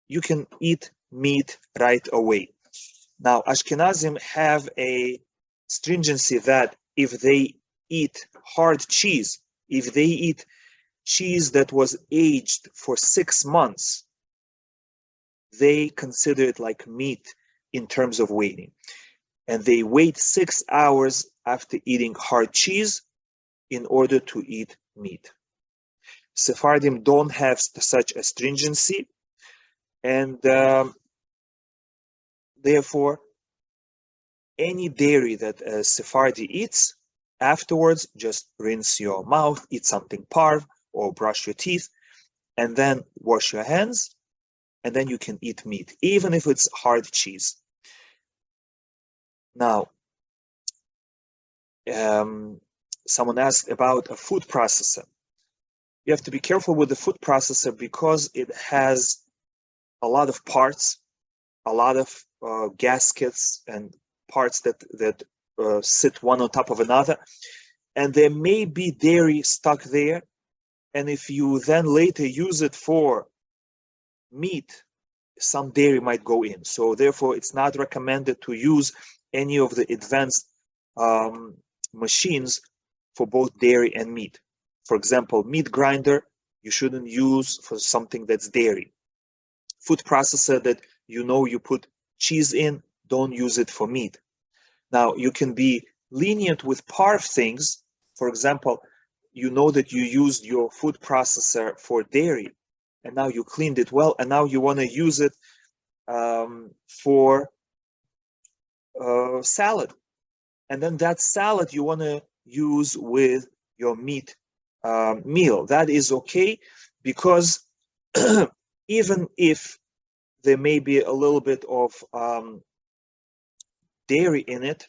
you can eat meat right away. Now, Ashkenazim have a stringency that if they eat hard cheese, if they eat cheese that was aged for 6 months, they consider it like meat in terms of waiting. And they wait 6 hours after eating hard cheese in order to eat meat. Sephardim don't have such a stringency, and therefore, any dairy that a Sephardi eats, afterwards, just rinse your mouth, eat something parv, or brush your teeth, and then wash your hands, and then you can eat meat, even if it's hard cheese. Now, someone asked about a food processor. You have to be careful with the food processor because it has a lot of parts, a lot of gaskets and parts that sit one on top of another, and there may be dairy stuck there, and if you then later use it for meat, some dairy might go in. So therefore, it's not recommended to use any of the advanced machines for both dairy and meat. For example, meat grinder, you shouldn't use for something that's dairy. Food processor that you put cheese in, don't use it for meat. Now, you can be lenient with parv things. For example, you know that you used your food processor for dairy, and now you cleaned it well, and now you want to use it for salad. And then that salad you want to use with your meat meal. That is okay, because even if there may be a little bit of dairy in it,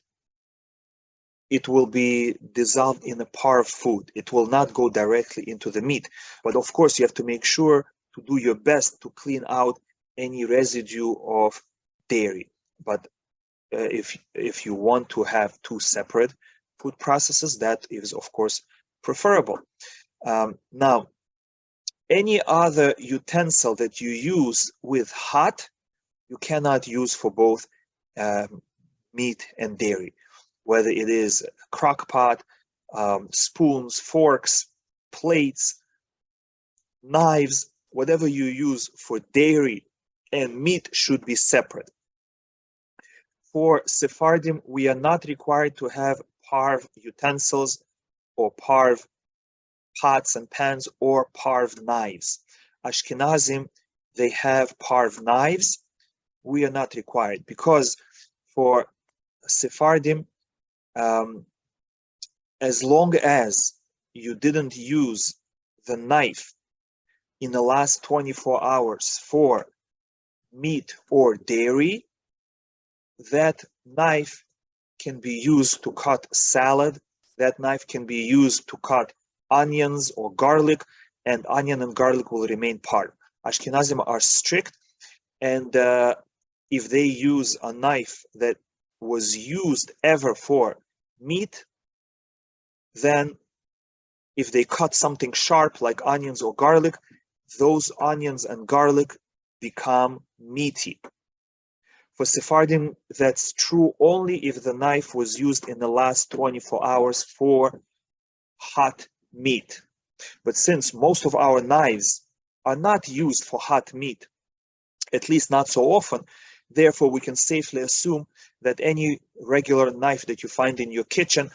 it will be dissolved in a parv food. It will not go directly into the meat. But of course, you have to make sure to do your best to clean out any residue of dairy. But if you want to have two separate food processes, that is, of course, preferable. Now, any other utensil that you use with hot, you cannot use for both meat and dairy. whether it is a crock pot, spoons, forks, plates, knives, whatever you use for dairy and meat should be separate. For Sephardim, we are not required to have parv utensils or parv pots and pans or parv knives. Ashkenazim, they have parv knives. We are not required because for Sephardim, as long as you didn't use the knife in the last 24 hours for meat or dairy, that knife can be used to cut salad. That knife can be used to cut onions or garlic, and onion and garlic will remain part. Ashkenazim are strict, and if they use a knife that was used ever for meat, then if they cut something sharp like onions or garlic, those onions and garlic become meaty. For Sephardim, that's true only if the knife was used in the last 24 hours for hot meat. But since most of our knives are not used for hot meat, at least not so often, therefore we can safely assume that any regular knife that you find in your kitchen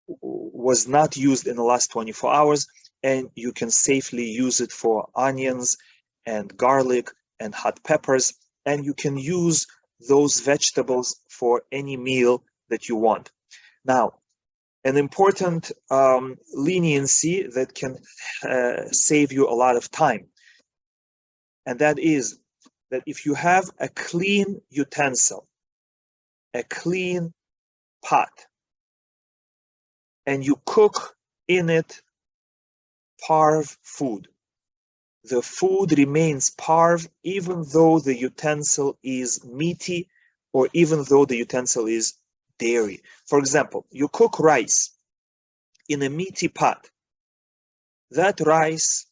was not used in the last 24 hours, and you can safely use it for onions and garlic and hot peppers, and you can use those vegetables for any meal that you want. Now, an important leniency that can save you a lot of time, and that is that if you have a clean utensil, a clean pot, and you cook in it parv food, the food remains parv even though the utensil is meaty or even though the utensil is dairy. For example, you cook rice in a meaty pot. That rice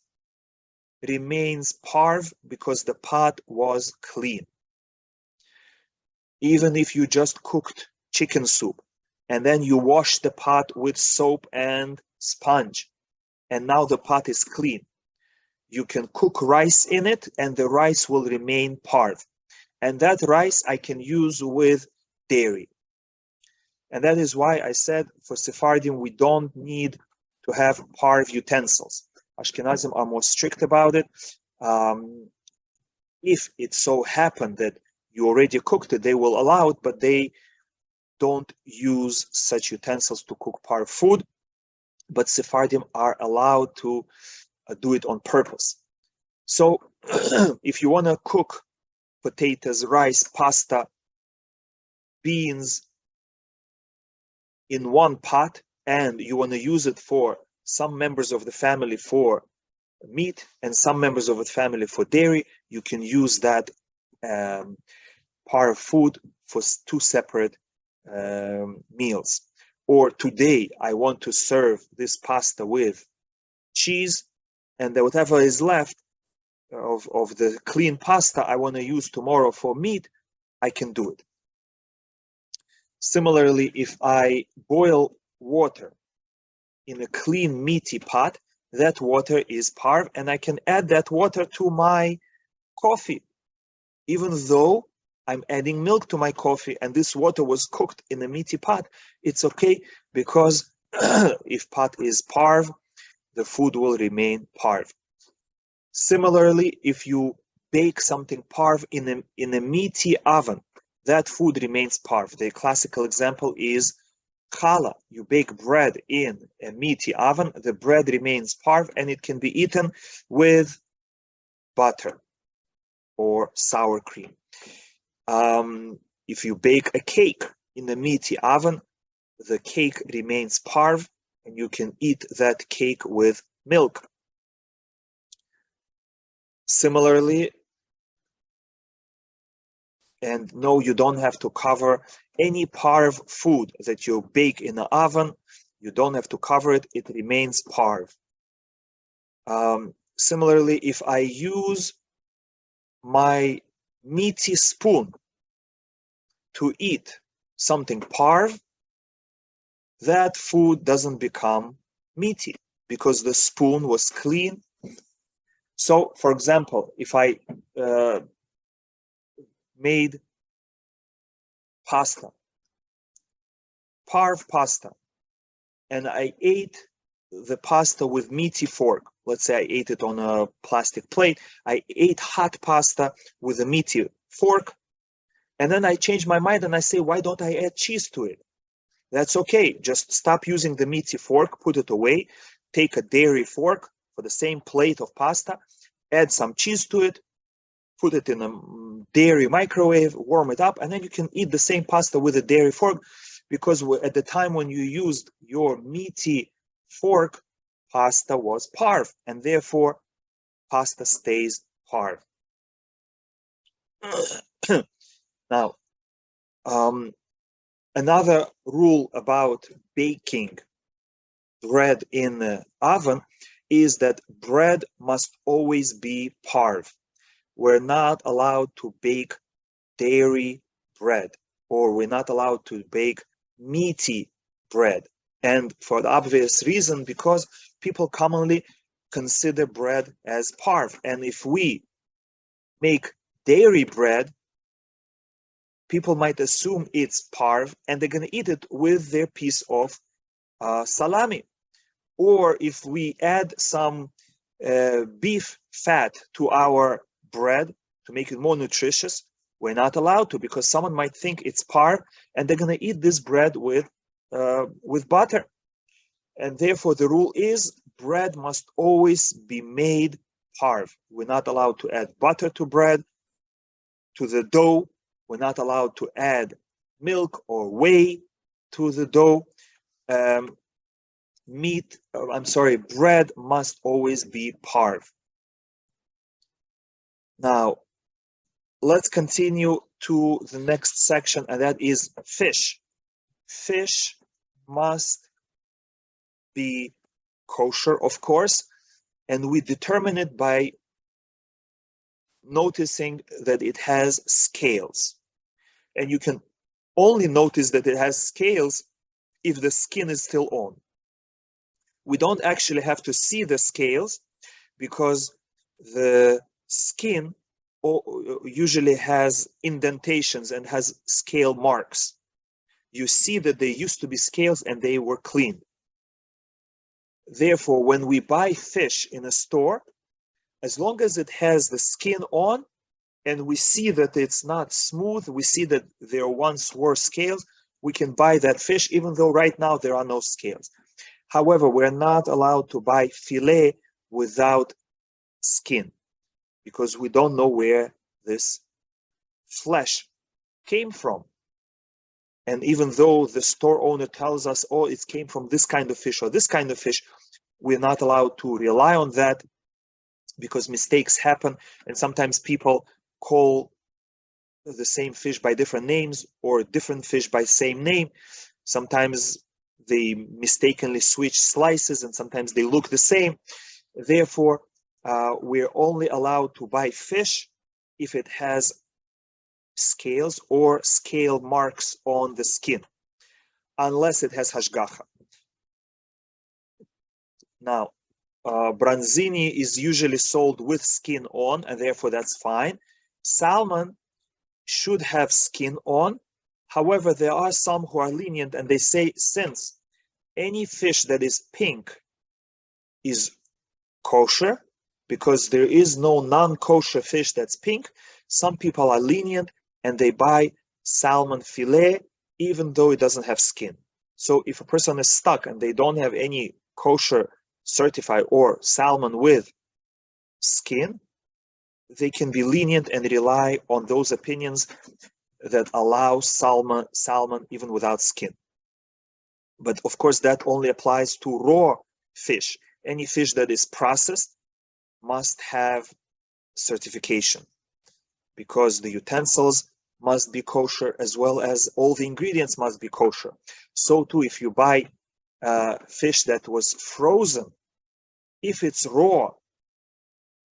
remains parv because the pot was clean. Even if you just cooked chicken soup and then you wash the pot with soap and sponge, and now the pot is clean, you can cook rice in it and the rice will remain parv. And that rice I can use with dairy. And that is why I said for Sephardim, we don't need to have parv utensils. Ashkenazim are more strict about it. If it so happened that you already cooked it, they will allow it, but they don't use such utensils to cook parv food. But Sephardim are allowed to do it on purpose. So if you want to cook potatoes, rice, pasta, beans in one pot, and you want to use it for some members of the family for meat and some members of the family for dairy, you can use that parv food for two separate meals. Or today I want to serve this pasta with cheese, and whatever is left of the clean pasta I want to use tomorrow for meat, I can do it. Similarly, if I boil water in a clean meaty pot, that water is parv, and I can add that water to my coffee, even though I'm adding milk to my coffee and this water was cooked in a meaty pot. It's okay, because if pot is parv, the food will remain parv. Similarly, if you bake something parv in a meaty oven, that food remains parv. The classical example is challah. You bake bread in a meaty oven, the bread remains parv, and it can be eaten with butter or sour cream. If you bake a cake in a meaty oven, the cake remains parv, and you can eat that cake with milk. Similarly, and no, you don't have to cover any parv food that you bake in the oven. You don't have to cover it, it remains parv. Similarly, if I use my meaty spoon to eat something parv, that food doesn't become meaty because the spoon was clean. So, for example, if I made pasta, parve pasta, and I ate the pasta with meaty fork. Let's say I ate it on a plastic plate. I ate hot pasta with a meaty fork, and then I change my mind and I say, why don't I add cheese to it? That's okay. Just stop using the meaty fork, put it away, take a dairy fork for the same plate of pasta, add some cheese to it, put it in a dairy microwave, warm it up, and then you can eat the same pasta with a dairy fork, because at the time when you used your meaty fork, pasta was parve, and therefore pasta stays parve. Now, another rule about baking bread in the oven is that bread must always be parve. We're not allowed to bake dairy bread, or we're not allowed to bake meaty bread. And for the obvious reason, because people commonly consider bread as parve. And if we make dairy bread, people might assume it's parve and they're going to eat it with their piece of salami. Or if we add some beef fat to our bread to make it more nutritious, we're not allowed to, because someone might think it's parve and they're going to eat this bread with butter. And therefore the rule is bread must always be made parve. We're not allowed to add butter to bread, to the dough. We're not allowed to add milk or whey to the dough. Bread must always be parve. Now, let's continue to the next section, and that is fish. Fish must be kosher, of course, and we determine it by noticing that it has scales. And you can only notice that it has scales if the skin is still on. We don't actually have to see the scales, because the skin usually has indentations and has scale marks. You see that there used to be scales and they were clean. Therefore, when we buy fish in a store, as long as it has the skin on and we see that it's not smooth, we see that there once were scales, we can buy that fish even though right now there are no scales. However, we're not allowed to buy filet without skin, because we don't know where this flesh came from. And even though the store owner tells us, oh, it came from this kind of fish or this kind of fish, we're not allowed to rely on that, because mistakes happen. And sometimes people call the same fish by different names, or different fish by same name. Sometimes they mistakenly switch slices, and sometimes they look the same. Therefore, we're only allowed to buy fish if it has scales or scale marks on the skin, unless it has hashgacha. Now, branzini is usually sold with skin on, and therefore that's fine. Salmon should have skin on. However, there are some who are lenient, and they say, since any fish that is pink is kosher, because there is no non-kosher fish that's pink, some people are lenient and they buy salmon fillet even though it doesn't have skin. So if a person is stuck and they don't have any kosher certified or salmon with skin, they can be lenient and rely on those opinions that allow salmon even without skin. But of course, that only applies to raw fish. Any fish that is processed must have certification, because the utensils must be kosher, as well as all the ingredients must be kosher. So too, if you buy fish that was frozen, if it's raw,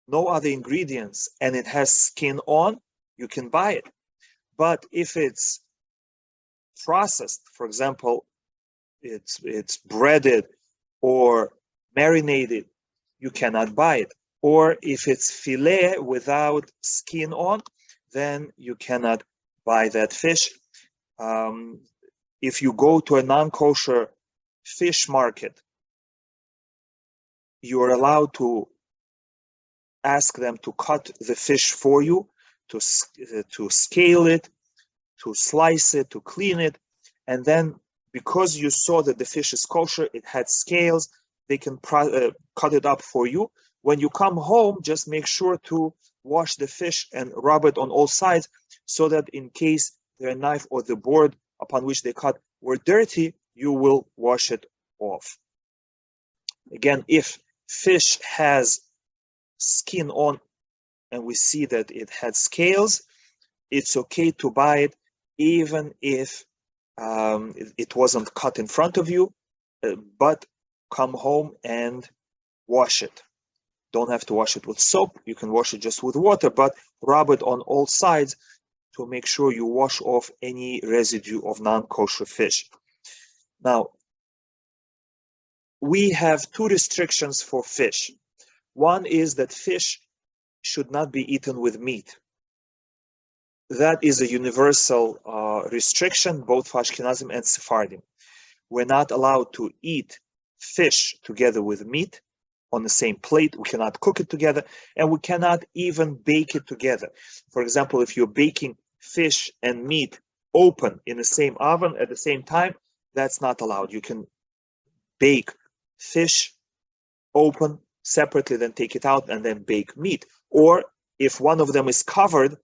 no other ingredients, and it has skin on, you can buy it. But if it's processed, for example, it's breaded or marinated, you cannot buy it. Or if it's filet without skin on, then you cannot buy that fish. If you go to a non-kosher fish market, you are allowed to ask them to cut the fish for you, to scale it, to slice it, to clean it, and then because you saw that the fish is kosher, it had scales, they can cut it up for you. When you come home, just make sure to wash the fish and rub it on all sides, so that in case the knife or the board upon which they cut were dirty, you will wash it off. Again, if fish has skin on and we see that it had scales, it's okay to buy it even if it wasn't cut in front of you, but come home and wash it. Don't have to wash it with soap. You can wash it just with water, but rub it on all sides to make sure you wash off any residue of non-kosher fish. Now, we have two restrictions for fish. One is that fish should not be eaten with meat. That is a universal restriction, both for Ashkenazim and Sephardim. We're not allowed to eat fish together with meat on the same plate. We cannot cook it together, and we cannot even bake it together. For example, if you're baking fish and meat open in the same oven at the same time, that's not allowed. You can bake fish open separately, then take it out, and then bake meat. Or if one of them is covered,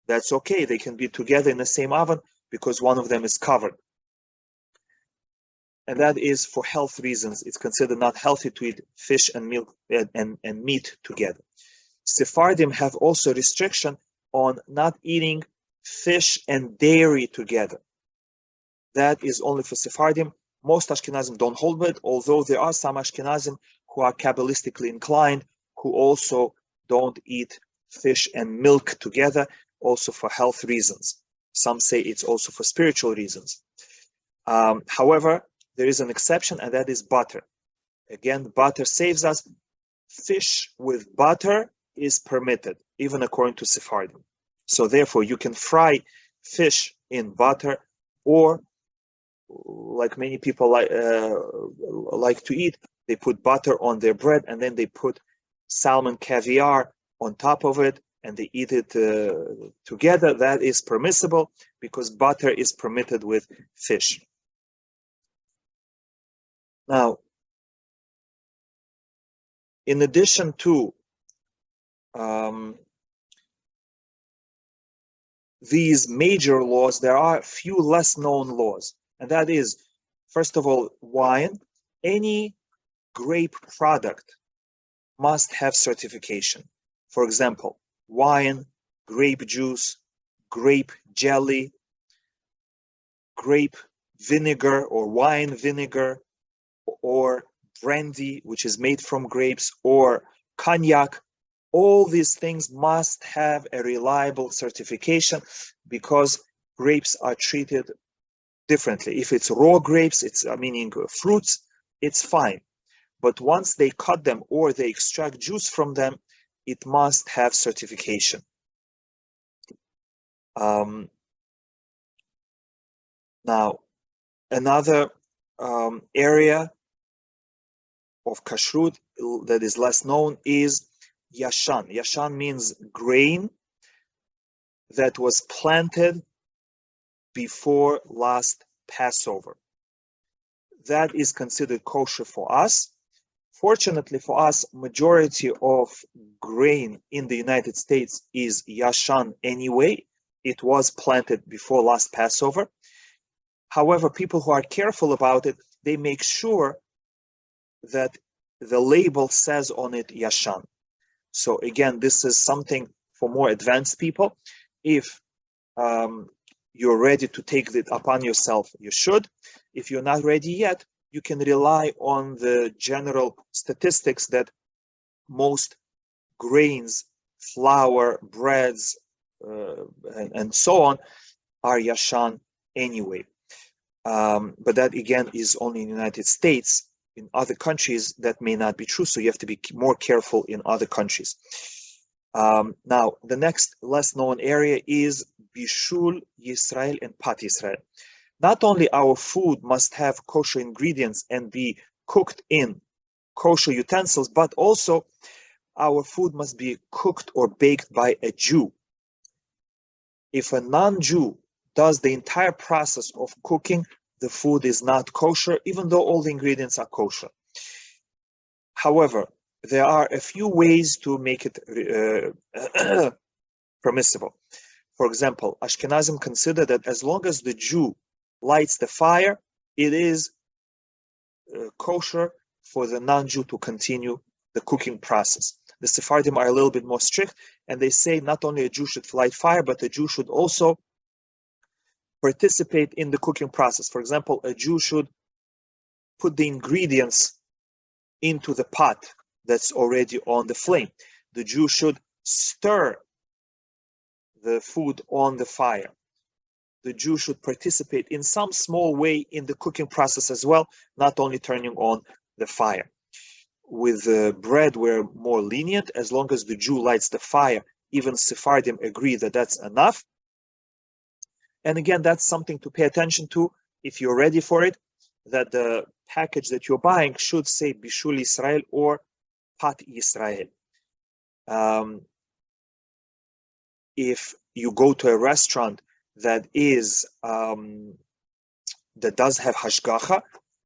that's okay. They can be together in the same oven because one of them is covered. And that is for health reasons. It's considered not healthy to eat fish and milk and meat together. Sephardim have also restriction on not eating fish and dairy together. That is only for Sephardim. Most Ashkenazim don't hold it, although there are some Ashkenazim who are Kabbalistically inclined, who also don't eat fish and milk together, also for health reasons. Some say it's also for spiritual reasons. However, there is an exception, and that is butter. Again, butter saves us. Fish with butter is permitted, even according to Sephardim. So therefore, you can fry fish in butter, or like many people like to eat, they put butter on their bread, and then they put salmon caviar on top of it, and they eat it together. That is permissible because butter is permitted with fish. Now, in addition to these major laws, there are a few less known laws. And that is, first of all, wine. Any grape product must have certification. For example, wine, grape juice, grape jelly, grape vinegar or wine vinegar, or brandy, which is made from grapes, or cognac. All these things must have a reliable certification because grapes are treated differently. If it's raw grapes, meaning fruits, it's fine. But once they cut them or they extract juice from them, it must have certification. Now, another area of kashrut that is less known is yashan. Yashan means grain that was planted before last Passover. That is considered kosher for us. Fortunately for us, majority of grain in the United States is yashan anyway. It was planted before last Passover. However, people who are careful about it, they make sure that the label says on it yashan. So again, this is something for more advanced people. If you're ready to take it upon yourself, you should. If you're not ready yet, you can rely on the general statistics that most grains, flour, breads, and so on are yashan anyway. But that again is only in the United States. In other countries, that may not be true. So you have to be more careful in other countries. Now, the next less known area is Bishul Yisrael and Pat Yisrael. Not only our food must have kosher ingredients and be cooked in kosher utensils, but also our food must be cooked or baked by a Jew. If a non-Jew does the entire process of cooking, the food is not kosher, even though all the ingredients are kosher. However, there are a few ways to make it permissible. For example, Ashkenazim consider that as long as the Jew lights the fire, it is kosher for the non-Jew to continue the cooking process. The Sephardim are a little bit more strict, and they say not only a Jew should light fire, but a Jew should also participate in the cooking process. For example, a Jew should put the ingredients into the pot that's already on the flame. The Jew should stir the food on the fire. The Jew should participate in some small way in the cooking process as well, not only turning on the fire. With bread, we're more lenient. As long as the Jew lights the fire, even Sephardim agree that that's enough. And again, that's something to pay attention to if you're ready for it, that the package that you're buying should say Bishul Yisrael or Pat Yisrael. If you go to a restaurant that is that does have hashgacha,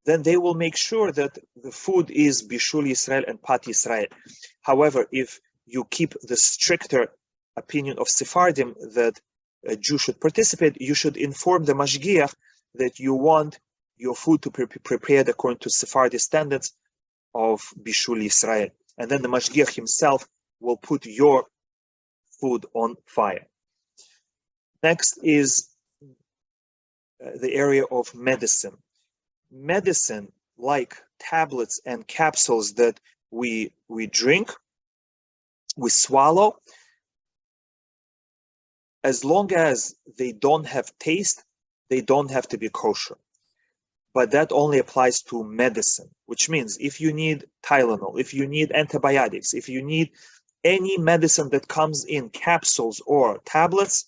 then they will make sure that the food is Bishul Yisrael and Pat Yisrael. However, if you keep the stricter opinion of Sephardim that a Jew should participate, you should inform the mashgiach that you want your food to be prepared according to Sephardi standards of Bishul Yisrael. And then the mashgiach himself will put your food on fire. Next is the area of medicine. Medicine, like tablets and capsules that we drink, we swallow, as long as they don't have taste, they don't have to be kosher. But that only applies to medicine, which means if you need Tylenol, if you need antibiotics, if you need any medicine that comes in capsules or tablets,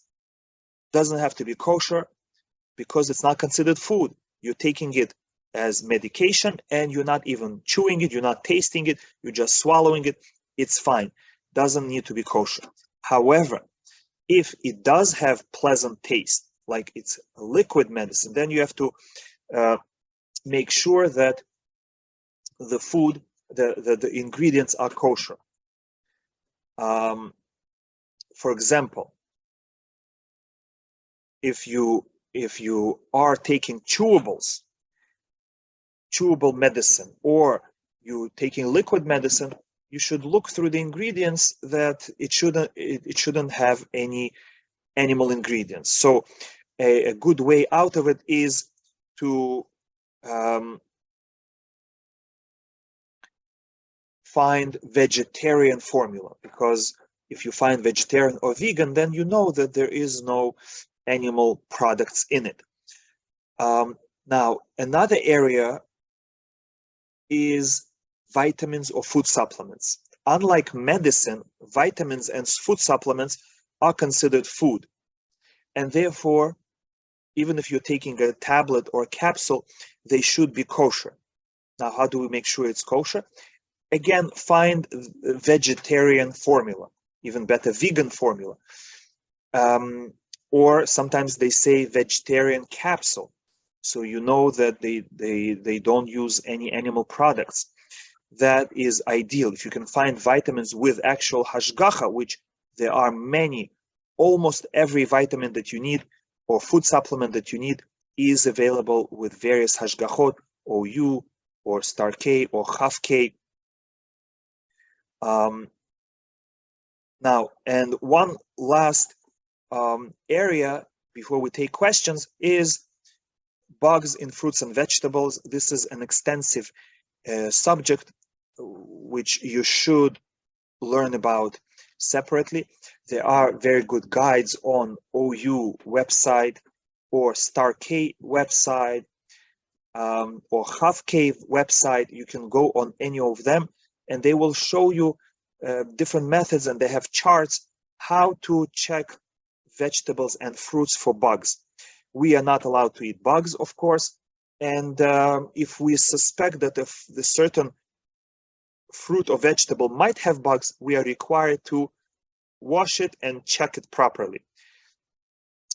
doesn't have to be kosher because it's not considered food. You're taking it as medication and you're not even chewing it, you're not tasting it, you're just swallowing it. It's fine. Doesn't need to be kosher. However, if it does have pleasant taste, like it's a liquid medicine, then you have to make sure that the food, the ingredients are kosher. For example, if you are taking chewable medicine or you're taking liquid medicine, you should look through the ingredients that it shouldn't have any animal ingredients. So a good way out of it is to find vegetarian formula, because if you find vegetarian or vegan, then you know that there is no animal products in it. Now, another area is vitamins or food supplements. Unlike medicine, vitamins and food supplements are considered food. And therefore, even if you're taking a tablet or a capsule, they should be kosher. Now, how do we make sure it's kosher? Again, find vegetarian formula, even better, vegan formula. Or sometimes they say vegetarian capsule. So you know that they don't use any animal products. That is ideal. If you can find vitamins with actual hashgacha, which there are many, almost every vitamin that you need or food supplement that you need is available with various hashgachot, OU, or star K, or Chaf K. Now, and one last area before we take questions is bugs in fruits and vegetables. This is an extensive subject which you should learn about separately. There are very good guides on OU website or Star K website or Half Cave website. You can go on any of them, and they will show you different methods, and they have charts how to check vegetables and fruits for bugs. We are not allowed to eat bugs, of course, and if we suspect that the certain fruit or vegetable might have bugs, we are required to wash it and check it properly.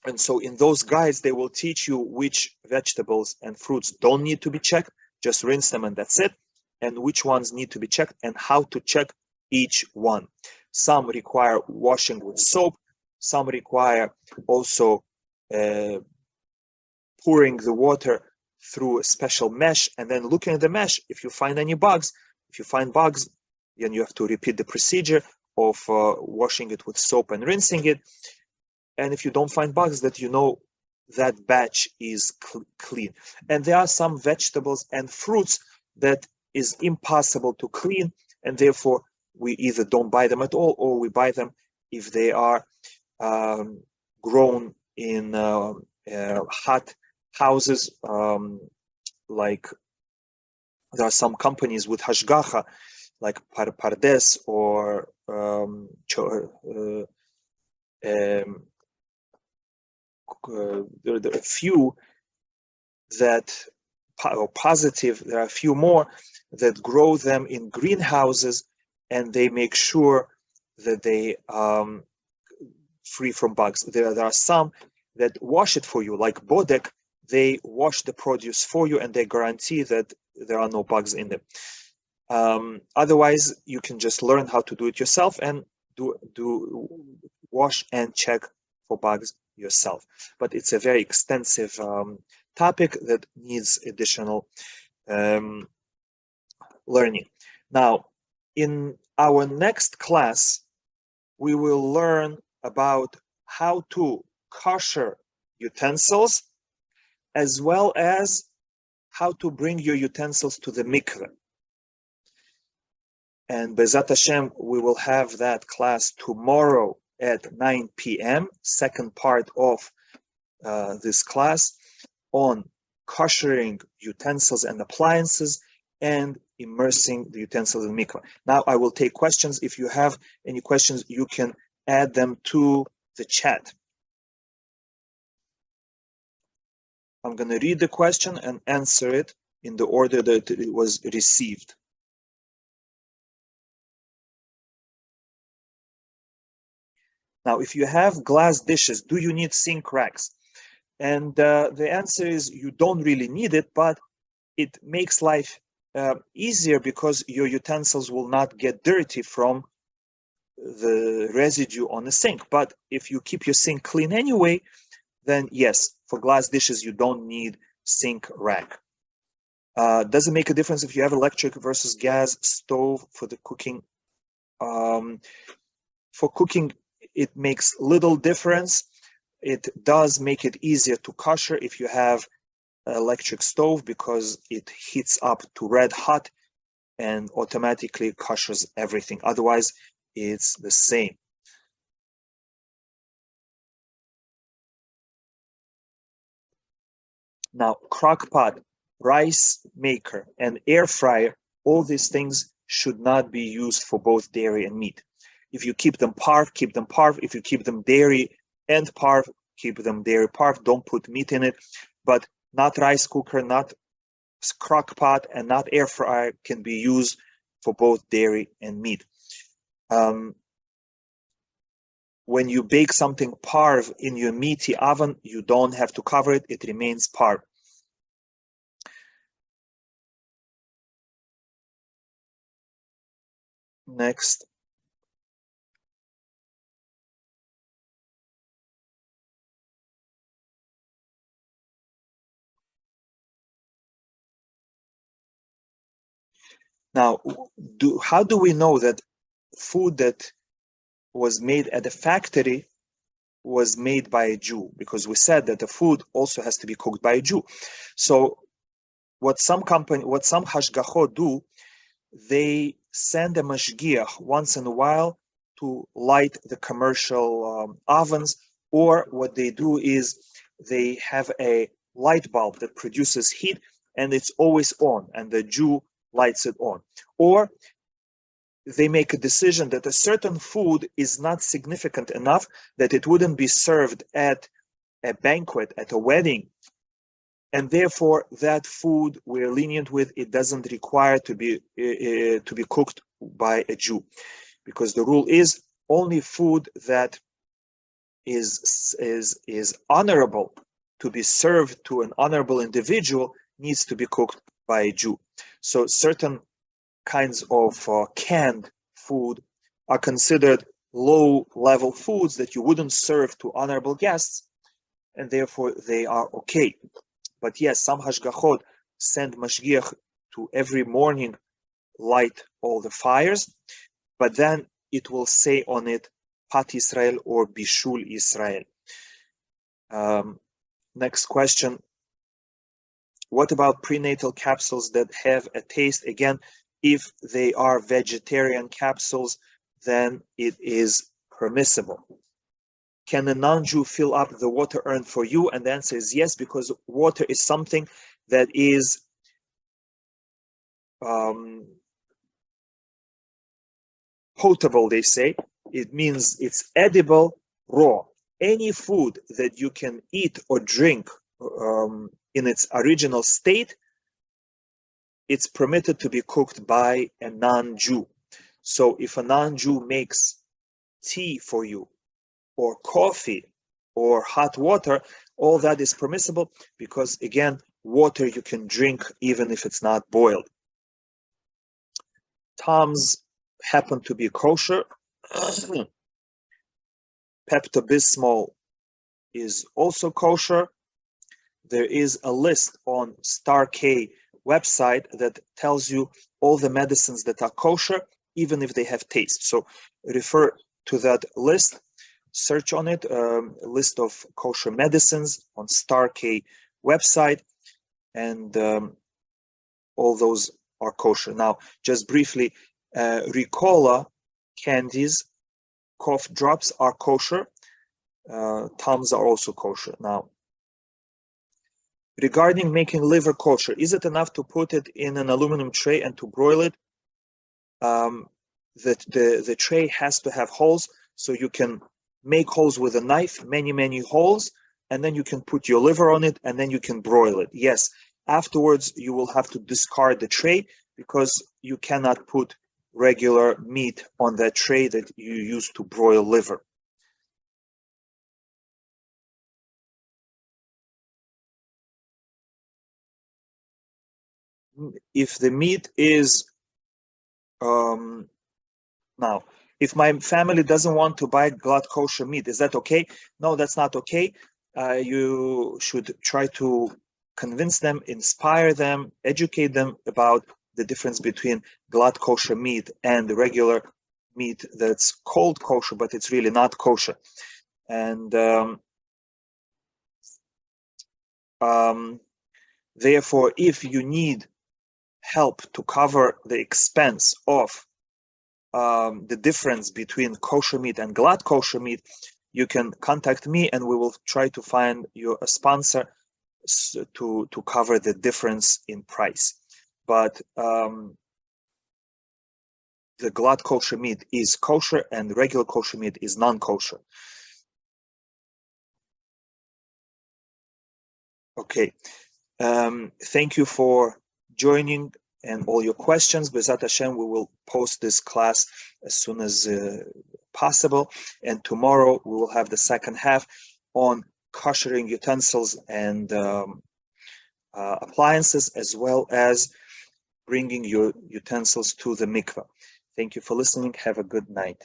And so in those guides, they will teach you which vegetables and fruits don't need to be checked, just rinse them and that's it, and which ones need to be checked and how to check each one. Some require washing with soap, some require also pouring the water through a special mesh and then looking at the mesh. If you find any bugs, then you have to repeat the procedure of washing it with soap and rinsing it. And if you don't find bugs, that you know that batch is clean. And there are some vegetables and fruits that is impossible to clean, and therefore we either don't buy them at all, or we buy them if they are grown in hot houses. Like there are some companies with hashgacha, like Pardes or there are a few that are positive. There are a few more that grow them in greenhouses, and they make sure that they free from bugs. There are some that wash it for you, like Bodek. They wash the produce for you, and they guarantee that there are no bugs in them. Otherwise, you can just learn how to do it yourself and do wash and check for bugs yourself. But it's a very extensive topic that needs additional learning. Now, in our next class, we will learn about how to kosher utensils, as well as how to bring your utensils to the mikveh. And Bezat Hashem, we will have that class tomorrow at 9 p.m., second part of this class on koshering utensils and appliances and immersing the utensils in mikveh. Now I will take questions. If you have any questions, you can add them to the chat. I'm going to read the question and answer it in the order that it was received. Now, if you have glass dishes, do you need sink racks? And the answer is you don't really need it, but it makes life easier because your utensils will not get dirty from the residue on the sink. But if you keep your sink clean anyway, then yes, for glass dishes, you don't need sink rack. Does it make a difference if you have electric versus gas stove for the cooking? For cooking, it makes little difference. It does make it easier to kosher if you have an electric stove, because it heats up to red hot and automatically koshers everything. Otherwise, it's the same. Now, crock pot, rice maker, and air fryer, all these things should not be used for both dairy and meat. If you keep them parv, keep them parv. If you keep them dairy and parv, keep them dairy parv. Don't put meat in it. But not rice cooker, not crock pot, and not air fryer can be used for both dairy and meat. When you bake something parv in your meaty oven, you don't have to cover it. It remains parv. Next. Now, how do we know that food that was made at the factory was made by a Jew? Because we said that the food also has to be cooked by a Jew. So what some hashgachot do, they send a mashgiach once in a while to light the commercial ovens, or what they do is they have a light bulb that produces heat, and it's always on, and the Jew lights it on. Or they make a decision that a certain food is not significant enough that it wouldn't be served at a banquet, at a wedding, and therefore that food we're lenient with. It doesn't require to be cooked by a Jew, because the rule is only food that is honorable to be served to an honorable individual needs to be cooked by a Jew. So certain kinds of canned food are considered low-level foods that you wouldn't serve to honorable guests, and therefore they are okay. But yes, some hashgachot send mashgiach to every morning light all the fires, but then it will say on it Pat Israel or Bishul Israel. Next question. What about prenatal capsules that have a taste? Again, if they are vegetarian capsules, then it is permissible. Can a non-Jew fill up the water urn for you? And the answer is yes, because water is something that is potable, they say. It means it's edible raw. Any food that you can eat or drink in its original state, it's permitted to be cooked by a non-Jew. So if a non-Jew makes tea for you, or coffee, or hot water, all that is permissible, because again, water you can drink even if it's not boiled. Tom's happen to be kosher. Pepto-Bismol is also kosher. There is a list on Star K website that tells you all the medicines that are kosher, even if they have taste. So refer to that list, search on it, a list of kosher medicines on Star K website, and all those are kosher. Now, just briefly, Ricola candies, cough drops are kosher. Tums are also kosher. Now, regarding making liver kosher, is it enough to put it in an aluminum tray and to broil it? The tray has to have holes, so you can make holes with a knife, many holes, and then you can put your liver on it, and then you can broil it. Yes, afterwards you will have to discard the tray, because you cannot put regular meat on that tray that you use to broil liver. If the meat is now, if my family doesn't want to buy glad kosher meat, is that okay? No, that's not okay. You should try to convince them, inspire them, educate them about the difference between glad kosher meat and the regular meat that's called kosher, but it's really not kosher. And therefore, if you need help to cover the expense of the difference between kosher meat and glad kosher meat, you can contact me, and we will try to find you a sponsor to cover the difference in price. But the glad kosher meat is kosher, and regular kosher meat is non-kosher. Okay, thank you for joining and all your questions. B'ezrat Hashem, we will post this class as soon as possible, and tomorrow we will have the second half on koshering utensils and appliances, as well as bringing your utensils to the mikveh. Thank you for listening. Have a good night.